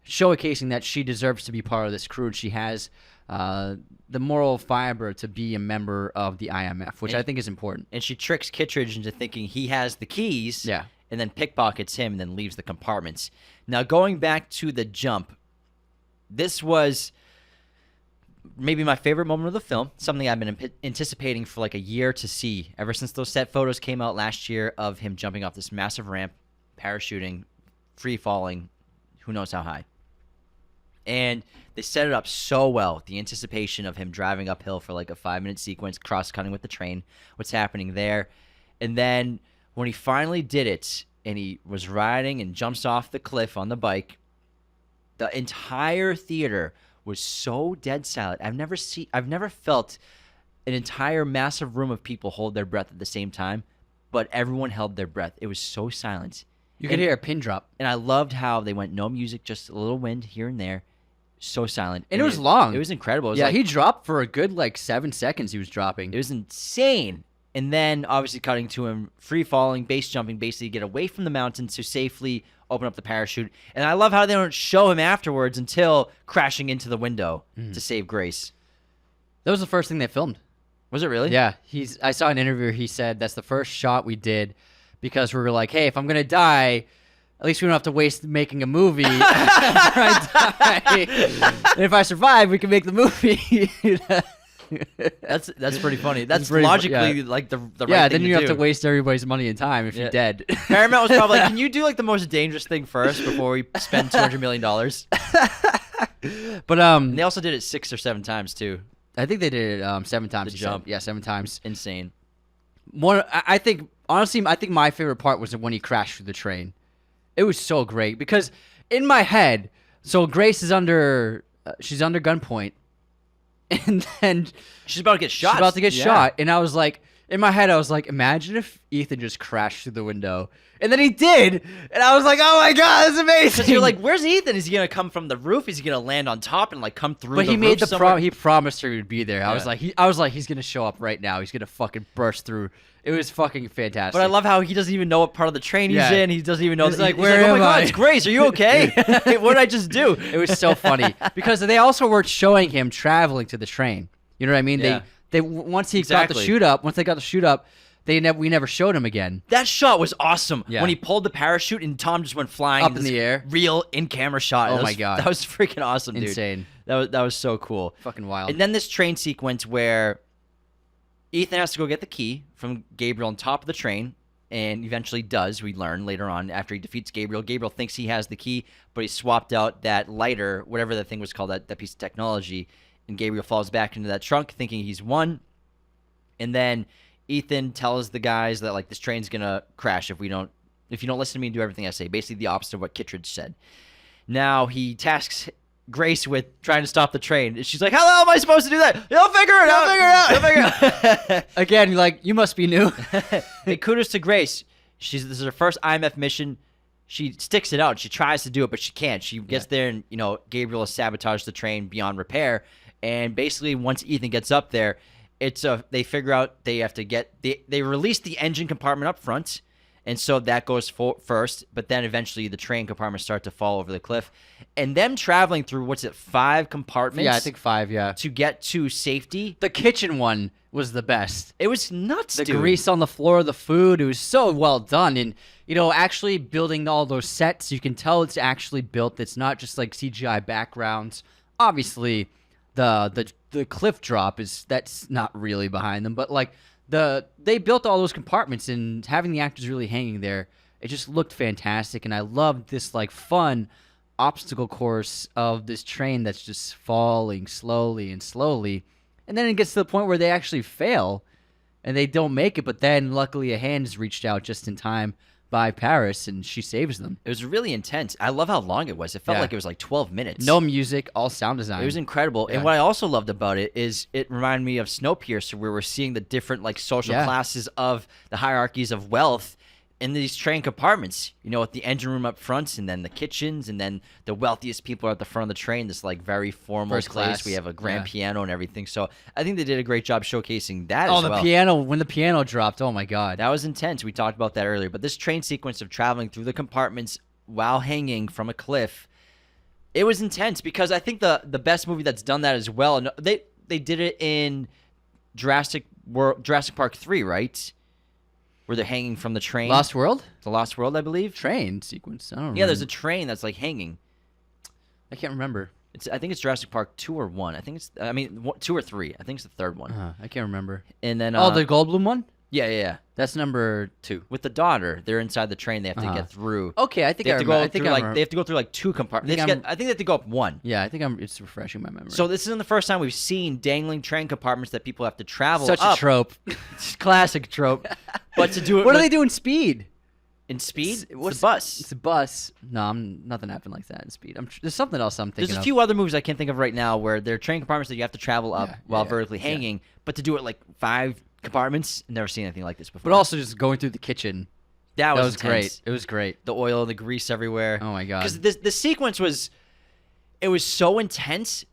showcasing that she deserves to be part of this crew, and she has the moral fiber to be a member of the IMF, which I think is important.
And she tricks Kittredge into thinking he has the keys.
Yeah.
and then pickpockets him and then leaves the compartments. Now, going back to the jump, this was maybe my favorite moment of the film, something I've been anticipating for like a year to see ever since those set photos came out last year of him jumping off this massive ramp, parachuting, free falling, who knows how high. And they set it up so well, the anticipation of him driving uphill for like a 5-minute sequence, cross-cutting with the train, what's happening there. And then when he finally did it and he was riding and jumps off the cliff on the bike, the entire theater was so dead silent. I've never felt an entire massive room of people hold their breath at the same time, but everyone held their breath. It was so silent.
You could hear a pin drop.
And I loved how they went no music, just a little wind here and there. So silent.
And it was long.
It was incredible. It was
yeah,
like,
he dropped for a good 7 seconds he was dropping.
It was insane. And then obviously cutting to him free falling, base jumping, basically get away from the mountain to safely open up the parachute. And I love how they don't show him afterwards until crashing into the window to save Grace.
That was the first thing they filmed.
Was it really?
Yeah. I saw an interview. He said that's the first shot we did because we were like, hey, if I'm going to die, at least we don't have to waste making a movie after I die. And if I survive, we can make the movie.
That's pretty funny. That's
pretty
logically like the right thing
then
to
you have
do.
to waste everybody's money and time if you're dead.
Paramount was probably like, can you do like the most dangerous thing first before we spend $200 million?
But
And they also did it 6 or 7 times too.
I think they did it 7 times.
The
he said.
jump.
Yeah, 7 times.
Insane.
I think honestly, I think my favorite part was when he crashed through the train. It was so great because in my head, so Grace is under gunpoint, and then
She's about to get shot.
she's about to get shot, and I was like, in my head, I was like, imagine if Ethan just crashed through the window, and then he did, and I was like, oh my god, that's amazing.
Because you're like, where's Ethan? Is he gonna come from the roof? Is he gonna land on top and like come through?
But
the
he made
roof
the
somewhere?
he promised her he would be there. I
Yeah.
was like, he's gonna show up right now. He's gonna fucking burst through. It was fucking fantastic.
But I love how he doesn't even know what part of the train he's
Yeah.
in. He doesn't even know.
He's
that
like,
he's
where
oh my
am
god,
I?
it's Grace. Are you okay? What did I just do?
It was so funny because they also weren't showing him traveling to the train. You know what I mean?
Yeah.
They once he
Exactly.
got the shoot up, we never showed him again.
That shot was awesome.
Yeah.
When he pulled the parachute and Tom just went flying
Up in
this
the air.
Real in-camera shot.
Oh
That
my
was-
God.
That was freaking awesome, dude.
Insane.
That was so cool.
Fucking wild.
And then this train sequence where Ethan has to go get the key from Gabriel on top of the train, and eventually does. We learn later on after he defeats Gabriel. Gabriel thinks he has the key, but he swapped out that lighter, whatever that thing was called, that piece of technology, and Gabriel falls back into that trunk thinking he's won. And then Ethan tells the guys that like this train's gonna crash if you don't listen to me and do everything I say. Basically the opposite of what Kittredge said. Now he tasks Grace with trying to stop the train. And she's like, how am I supposed to do that? You'll figure it out. You'll figure it out.
Again, like, you must be new.
Hey, kudos to Grace. This is her first IMF mission. She sticks it out. She tries to do it, but she can't. She gets there, and Gabriel has sabotaged the train beyond repair. And basically, once Ethan gets up there, they figure out they have to they release the engine compartment up front, and so that goes first. But then eventually, the train compartments start to fall over the cliff, and them traveling through 5 compartments?
Yeah, I think 5. Yeah,
to get to safety.
the kitchen one was the best.
It was nuts,
The
dude.
grease on the floor of the food, it was so well done. And, actually building all those sets, you can tell it's actually built. It's not just like CGI backgrounds. Obviously, the cliff drop that's not really behind them, but like they built all those compartments, and having the actors really hanging there, it just looked fantastic. And I loved this like fun obstacle course of this train that's just falling slowly and slowly. And then it gets to the point where they actually fail and they don't make it. But then luckily a hand is reached out just in time by Paris and she saves them.
It was really intense. I love how long it was. It felt
Yeah.
like it was like 12 minutes.
No music, all sound design.
It was incredible.
Yeah.
And what I also loved about it is it reminded me of Snowpiercer, where we're seeing the different like social
Yeah.
classes of the hierarchies of wealth in these train compartments, with the engine room up front, and then the kitchens, and then the wealthiest people are at the front of the train, this like very formal
First
place.
class.
We have a grand
Yeah.
piano and everything. So I think they did a great job showcasing that
Oh,
as
the
well.
piano, when the piano dropped, oh my God.
That was intense. We talked about that earlier. But this train sequence of traveling through the compartments while hanging from a cliff, it was intense because I think the best movie that's done that as well, and they did it in Jurassic Park 3, right? where they're hanging from the train.
Lost World?
The Lost World, I believe.
Train sequence. I don't know.
Yeah, there's a train that's like hanging.
I can't remember.
I think it's Jurassic Park 2 or 1. I think it's 2 or 3. I think it's the third one.
I can't remember.
And then
the Goldblum one?
yeah.
That's number 2.
With the daughter, they're inside the train. They have to get through.
Okay, I think
They
I
have to
remember.
go
I think
through
I
like
remember.
they have to go through like 2 compartments. I think they have to go up one.
Yeah, I think it's refreshing my memory.
So this isn't the first time we've seen dangling train compartments that people have to travel
Such
up.
a trope.
Classic trope. But to do it
What do they do in Speed?
in Speed? It's
What's
the bus.
It's a bus. No, nothing happened like that in Speed. There's something else I'm thinking
There's a
of.
few other movies I can't think of right now where there are train compartments that you have to travel up while vertically hanging, but to do it like 5 compartments, never seen anything like this before.
But also just going through the kitchen.
that was
great.
intense.
It was great.
The oil and the grease everywhere.
Oh my god.
Because the sequence was so intense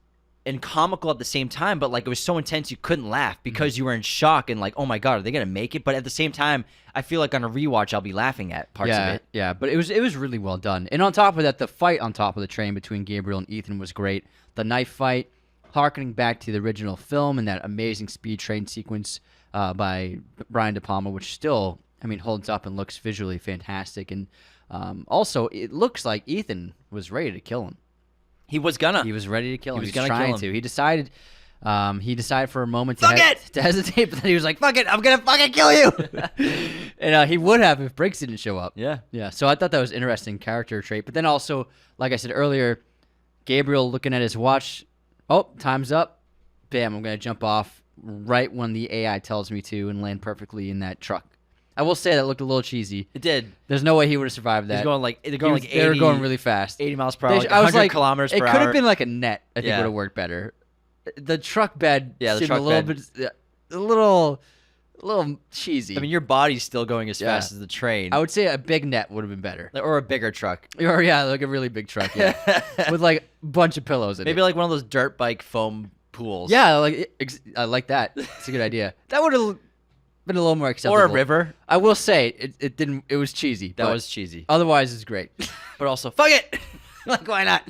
and comical at the same time, but like it was so intense you couldn't laugh because you were in shock and like, oh my god, are they gonna make it? But at the same time, I feel like on a rewatch I'll be laughing at parts of it.
Yeah, but it was really well done. And on top of that, the fight on top of the train between Gabriel and Ethan was great. The knife fight, harkening back to the original film and that amazing speed train sequence by Brian De Palma, which still, I mean, holds up and looks visually fantastic. And also, it looks like Ethan was ready to kill him.
He was gonna.
He was ready to kill him.
was
He was
gonna
trying
kill him.
to. He decided for a moment
Fuck it!
to hesitate, but then he was like, fuck it, I'm going to fucking kill you. And he would have if Briggs didn't show up.
Yeah.
Yeah, so I thought that was an interesting character trait. But then also, like I said earlier, Gabriel looking at his watch, oh, time's up. Bam, I'm going to jump off right when the AI tells me to and land perfectly in that truck. I will say that looked a little cheesy.
It did.
There's no way he would have survived that.
They're going like 80.
They were going really fast.
80 miles per hour. Like
I was
100
like,
kilometers per
it
hour.
could have been like a net. I think
Yeah.
would have worked better. The truck bed
Yeah, the
seemed
truck
a little
bed.
bit, a little cheesy.
I mean, your body's still going as
Yeah.
fast as the train.
I would say a big net would have been better.
Or a bigger truck.
Or yeah, like a really big truck, yeah, with like a bunch of pillows in
Maybe
it.
like one of those dirt bike foam pools.
Yeah, I like that. It's a good idea. That would have been a little more acceptable.
Or a river.
I will say it didn't. It was cheesy.
That
but
was cheesy.
Otherwise, it's great.
But also, fuck it!
Like, why not?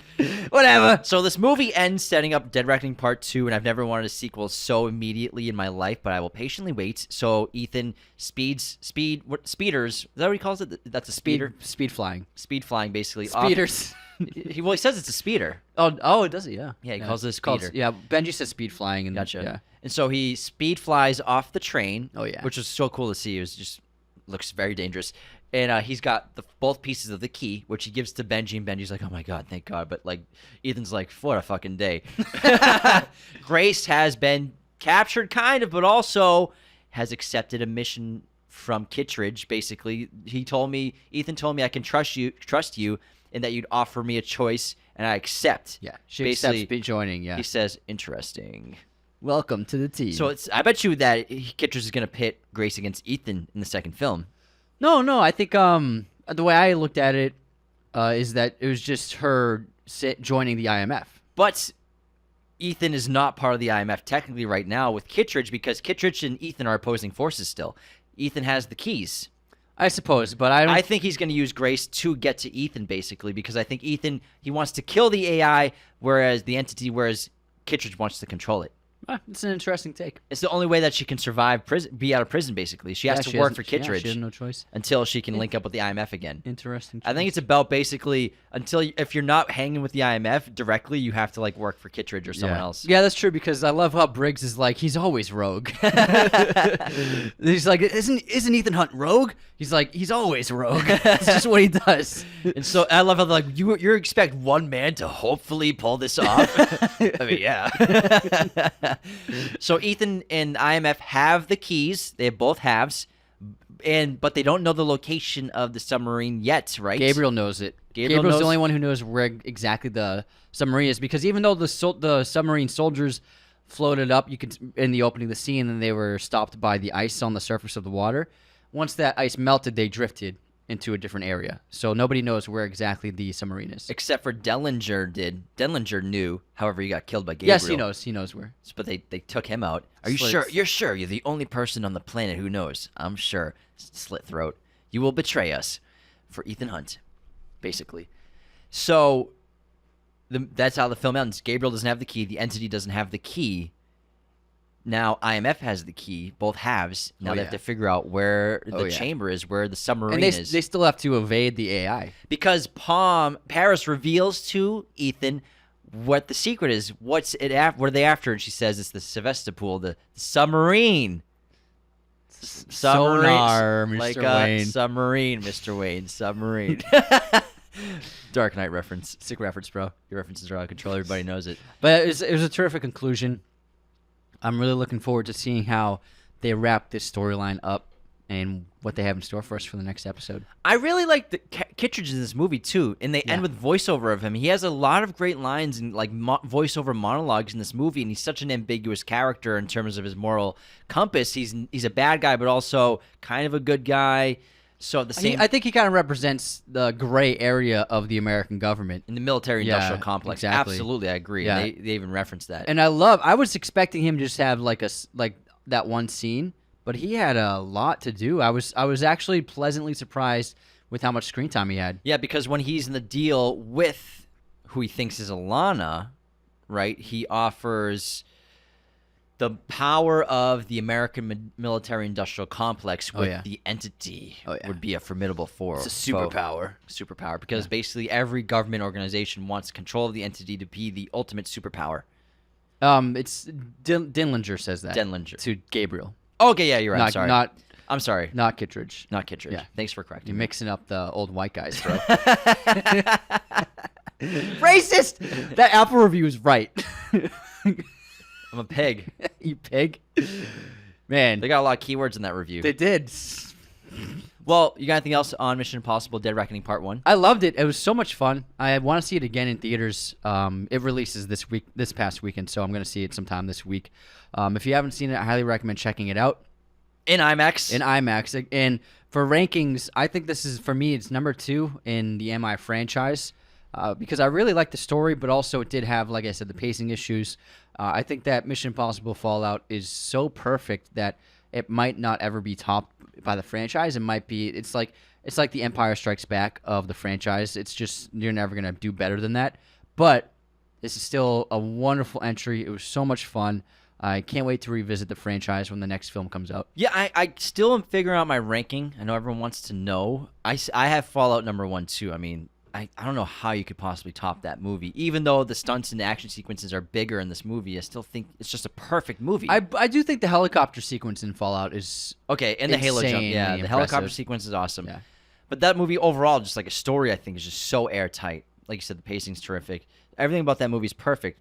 Whatever.
So this movie ends setting up Dead Reckoning Part 2, and I've never wanted a sequel so immediately in my life, but I will patiently wait. So Ethan speeders. Is that what he calls it? That's a speeder?
Speed flying.
Speed flying, basically.
Speeders.
He says it's a speeder.
Oh, it does it, yeah.
Yeah, he calls it a speeder.
Yeah, Benji says speed flying. And,
Gotcha.
Yeah.
And so he speed flies off the train.
Oh, yeah.
Which was so cool to see. It was just looks very dangerous. And he's got both pieces of the key, which he gives to Benji, and Benji's like, "Oh my god, thank God!" But like, Ethan's like, "What a fucking day." Grace has been captured, kind of, but also has accepted a mission from Kittredge. Basically, Ethan told me, "I can trust you, and that you'd offer me a choice, and I accept."
Yeah. She
Basically,
accepts joining, yeah.
He says, "Interesting."
Welcome to the team.
So I bet you that Kittredge is going to pit Grace against Ethan in the second film.
No, I think the way I looked at it is that it was just her joining the IMF.
But Ethan is not part of the IMF technically right now with Kittredge because Kittredge and Ethan are opposing forces still. Ethan has the keys.
I suppose, but I don't.
I think he's going to use Grace to get to Ethan basically because I think Ethan, he wants to kill the AI whereas Kittredge wants to control it.
It's an interesting take.
It's the only way that she can survive be out of prison basically. She has to work for Kittredge
she has no choice.
until she can link up with the IMF again.
Interesting.
I think it's about basically if you're not hanging with the IMF directly, you have to like work for Kittredge or someone else.
Yeah, that's true because I love how Briggs is like he's always rogue. He's like, isn't Ethan Hunt rogue? He's like, he's always rogue. That's just what he does.
And so I love how like you expect one man to hopefully pull this off. I mean, yeah. So Ethan and IMF have the keys. They have both halves, but they don't know the location of the submarine yet, right?
Gabriel knows it.
Gabriel's
Gabriel's the only one who knows where exactly the submarine is because even though the submarine soldiers floated up, you could in the opening of the scene, and they were stopped by the ice on the surface of the water. Once that ice melted, they drifted into a different area. So nobody knows where exactly the submarine is.
Except for Dellinger did. Dellinger knew, however, he got killed by Gabriel.
Yes, he knows. He knows where.
But they took him out. Are you
Slits.
sure? You're sure? You're the only person on the planet who knows. I'm sure. Slit throat. You will betray us for Ethan Hunt, basically. So that's how the film ends. Gabriel doesn't have the key. The entity doesn't have the key. now IMF has the key, both halves. Now they have to figure out where the chamber is, where the submarine is.
They still have to evade the AI.
Because Paris reveals to Ethan what the secret is. What are they after? And she says it's the Sevastopol, the submarine.
Sonar, Mr.
Like
Wayne.
Submarine, Mr. Wayne. Submarine. Dark Knight reference. Sick reference, bro. Your references are out of control. Everybody knows it.
But it was a terrific conclusion. I'm really looking forward to seeing how they wrap this storyline up and what they have in store for us for the next episode.
I really like the Kittredge in this movie too, and they end with voiceover of him. He has a lot of great lines and like voiceover monologues in this movie, and he's such an ambiguous character in terms of his moral compass. He's a bad guy, but also kind of a good guy. So at the same,
I think he kind of represents the gray area of the American government
in the military-industrial complex.
Exactly.
Absolutely, I agree.
Yeah.
They even referenced that.
And I was expecting him to just have like that one scene. But he had a lot to do. I was actually pleasantly surprised with how much screen time he had.
Yeah, because when he's in the deal with who he thinks is Alana, right, he offers the power of the American military-industrial complex with the entity would be a formidable force.
It's a superpower.
Superpower, because basically every government organization wants control of the entity to be the ultimate superpower.
It's Dinlinger says that.
Denlinger.
To Gabriel.
Okay, yeah, you're right. I'm sorry.
Not Kittredge.
Not Kittredge.
Yeah.
Thanks for correcting
You're
me.
mixing up the old white guys, bro. Racist! That Apple review is right.
I'm a pig.
You pig. Man.
They got a lot of keywords in that review.
They did.
Well, you got anything else on Mission Impossible Dead Reckoning Part 1?
I loved it. It was so much fun. I want to see it again in theaters. It releases this past weekend, so I'm going to see it sometime this week. If you haven't seen it, I highly recommend checking it out.
In IMAX.
In IMAX. And for rankings, I think this is, for me, it's number 2 in the MI franchise. Because I really like the story, but also it did have, like I said, the pacing issues. I think that Mission Impossible Fallout is so perfect that it might not ever be topped by the franchise. It might be. It's like the Empire Strikes Back of the franchise. It's just you're never gonna do better than that. But this is still a wonderful entry. It was so much fun. I can't wait to revisit the franchise when the next film comes out.
Yeah, I still am figuring out my ranking. I know everyone wants to know. I have Fallout number 1 too. I mean, I don't know how you could possibly top that movie. Even though the stunts and the action sequences are bigger in this movie, I still think it's just a perfect movie.
I do think the helicopter sequence in Fallout is
okay, and the Halo jump. Yeah, the
impressive.
helicopter sequence is awesome.
Yeah.
But that movie overall, just like a story, I think is just so airtight. Like you said, the pacing's terrific. Everything about that movie is perfect.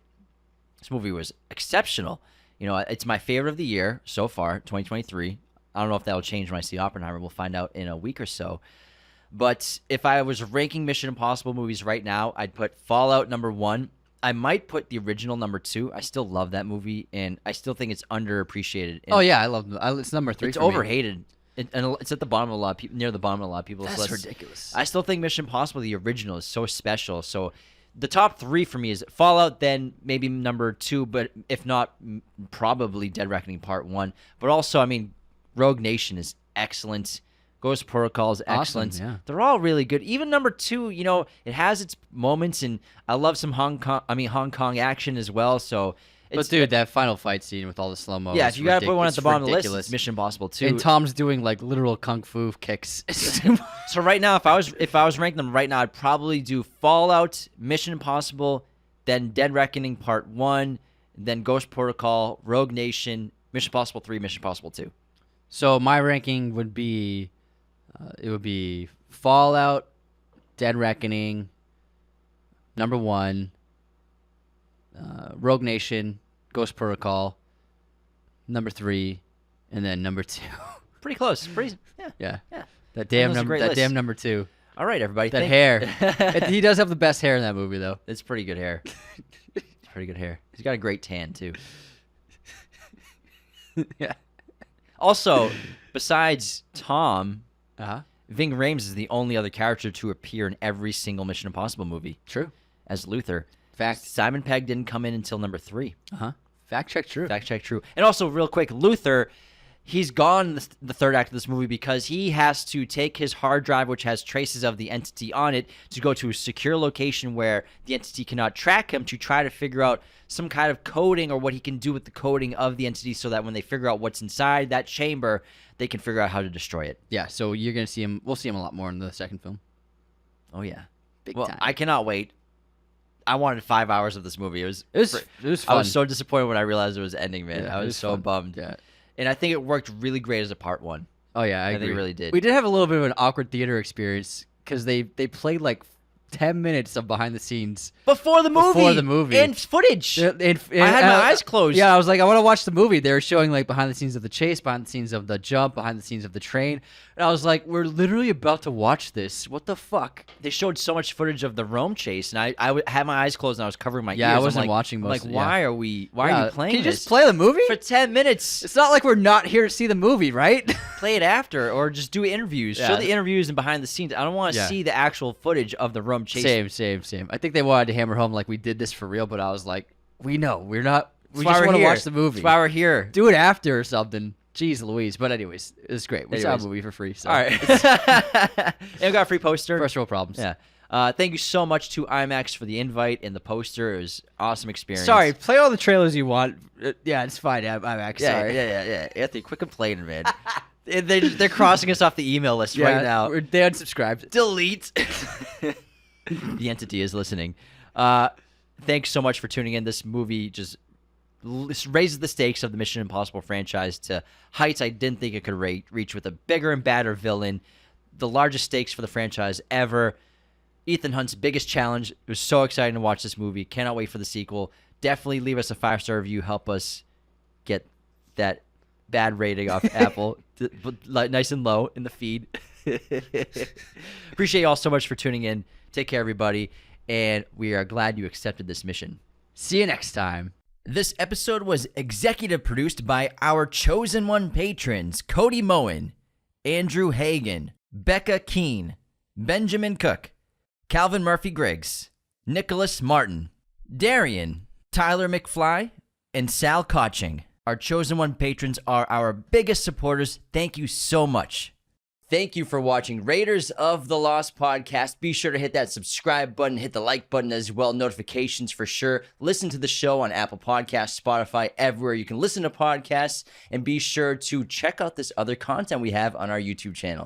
This movie was exceptional. You know, it's my favorite of the year so far, 2023. I don't know if that will change when I see Oppenheimer. We'll find out in a week or so. But if I was ranking Mission Impossible movies right now, I'd put Fallout number 1. I might put the original number 2. I still love that movie, and I still think it's underappreciated. And
oh yeah, I love it. It's number 3.
it's overhated. And it's at the bottom of a lot of people, near the bottom of a lot of people's
That's
lists.
ridiculous.
I still think Mission Impossible, the original, is so special. So the top 3 for me is Fallout, then maybe number 2, but if not, probably Dead Reckoning Part 1. But also, I mean, Rogue Nation is excellent. Ghost Protocol is excellent.
Awesome, yeah.
They're all really good. Even number 2, you know, it has its moments, and I love some Hong Kong action as well. So,
But dude, that final fight scene with all the slow mo.
yeah, if you gotta put one at the bottom of the list,
ridiculous.
it's Mission Impossible 2.
And Tom's doing like literal kung fu kicks.
So right now, if I was ranking them right now, I'd probably do Fallout, Mission Impossible, then Dead Reckoning Part 1, then Ghost Protocol, Rogue Nation, Mission Impossible 3, Mission Impossible 2.
So my ranking would be, it would be Fallout, Dead Reckoning, number 1, Rogue Nation, Ghost Protocol, number 3, and then number 2.
Pretty close. Pretty,
Yeah.
yeah.
That damn
That's a
number.
great
That
list.
damn number 2.
All right, everybody.
That hair. He does have the best hair in that movie, though.
It's pretty good hair. It's pretty good hair. He's got a great tan too.
Yeah.
Also, besides Tom,
Uh-huh.
Ving Rhames is the only other character to appear in every single Mission Impossible movie
True.
as Luther.
Fact.
Simon Pegg didn't come in until number 3.
Uh-huh. Fact check true.
Fact check true. And also, real quick, Luther, he's gone the third act of this movie because he has to take his hard drive, which has traces of the entity on it, to go to a secure location where the entity cannot track him to try to figure out some kind of coding or what he can do with the coding of the entity so that when they figure out what's inside that chamber, they can figure out how to destroy it.
Yeah, so you're going to see him. We'll see him a lot more in the second film.
Oh, yeah.
Big
Well,
time.
I cannot wait. I wanted 5 hours of this movie. It was
fun.
I was so disappointed when I realized it was ending, man.
Yeah,
I
it
was so
fun.
bummed.
Yeah.
And I think it worked really great as a part one.
Oh, yeah, I
think it
agree.
really did.
We did have a little bit of an awkward theater experience because they played like 10 minutes of behind the scenes.
Before the movie. And footage.
And
I had my eyes closed.
Yeah, I was like, I want to watch the movie. They were showing like behind the scenes of the chase, behind the scenes of the jump, behind the scenes of the train. And I was like, we're literally about to watch this. What the fuck?
They showed so much footage of the Rome chase, and I had my eyes closed and I was covering my ears.
I
I'm
wasn't
like,
watching
I'm
most
like,
of it,
why
yeah.
are you playing
Can you
this?
just play the movie?
For 10 minutes.
It's not like we're not here to see the movie, right?
Play it after, or just do interviews.
Yeah.
Show the interviews and behind the scenes. I don't want to
Yeah.
see the actual footage of the Rome chase.
Same. I think they wanted to hammer home like we did this for real, but I was like, we know we're not. We
That's why
just
we're
want to
here.
watch the movie.
That's why we're here.
Do it after or something. Jeez Louise. But anyways, it was great. We saw a
Anyways.
movie for free. So.
All right. And we got a free poster.
First world problems.
Yeah. Thank you so much to IMAX for the invite and the poster. It was an awesome experience.
Sorry, play all the trailers you want. Yeah, it's fine. I'm actually
Yeah,
sorry.
yeah. Anthony, quit complaining, man. They're crossing us off the email list right now.
They unsubscribed.
Delete. The entity is listening. Thanks so much for tuning in. This movie just raises the stakes of the Mission Impossible franchise to heights I didn't think it could reach, with a bigger and badder villain, the largest stakes for the franchise ever. Ethan Hunt's biggest challenge. It was so exciting to watch this movie. Cannot wait for the sequel. Definitely leave us a 5-star review. Help us get that bad rating off Apple nice and low in the feed. Appreciate you all so much for tuning in. Take care, everybody. And we are glad you accepted this mission.
See you next time.
This episode was executive produced by our chosen one patrons, Cody Moen, Andrew Hagan, Becca Keene, Benjamin Cook, Calvin Murphy Griggs, Nicholas Martin, Darian, Tyler McFly, and Sal Koching. Our chosen one patrons are our biggest supporters. Thank you so much. Thank you for watching Raiders of the Lost podcast. Be sure to hit that subscribe button, hit the like button as well, notifications for sure. Listen to the show on Apple Podcasts, Spotify, everywhere you can listen to podcasts, and be sure to check out this other content we have on our YouTube channel.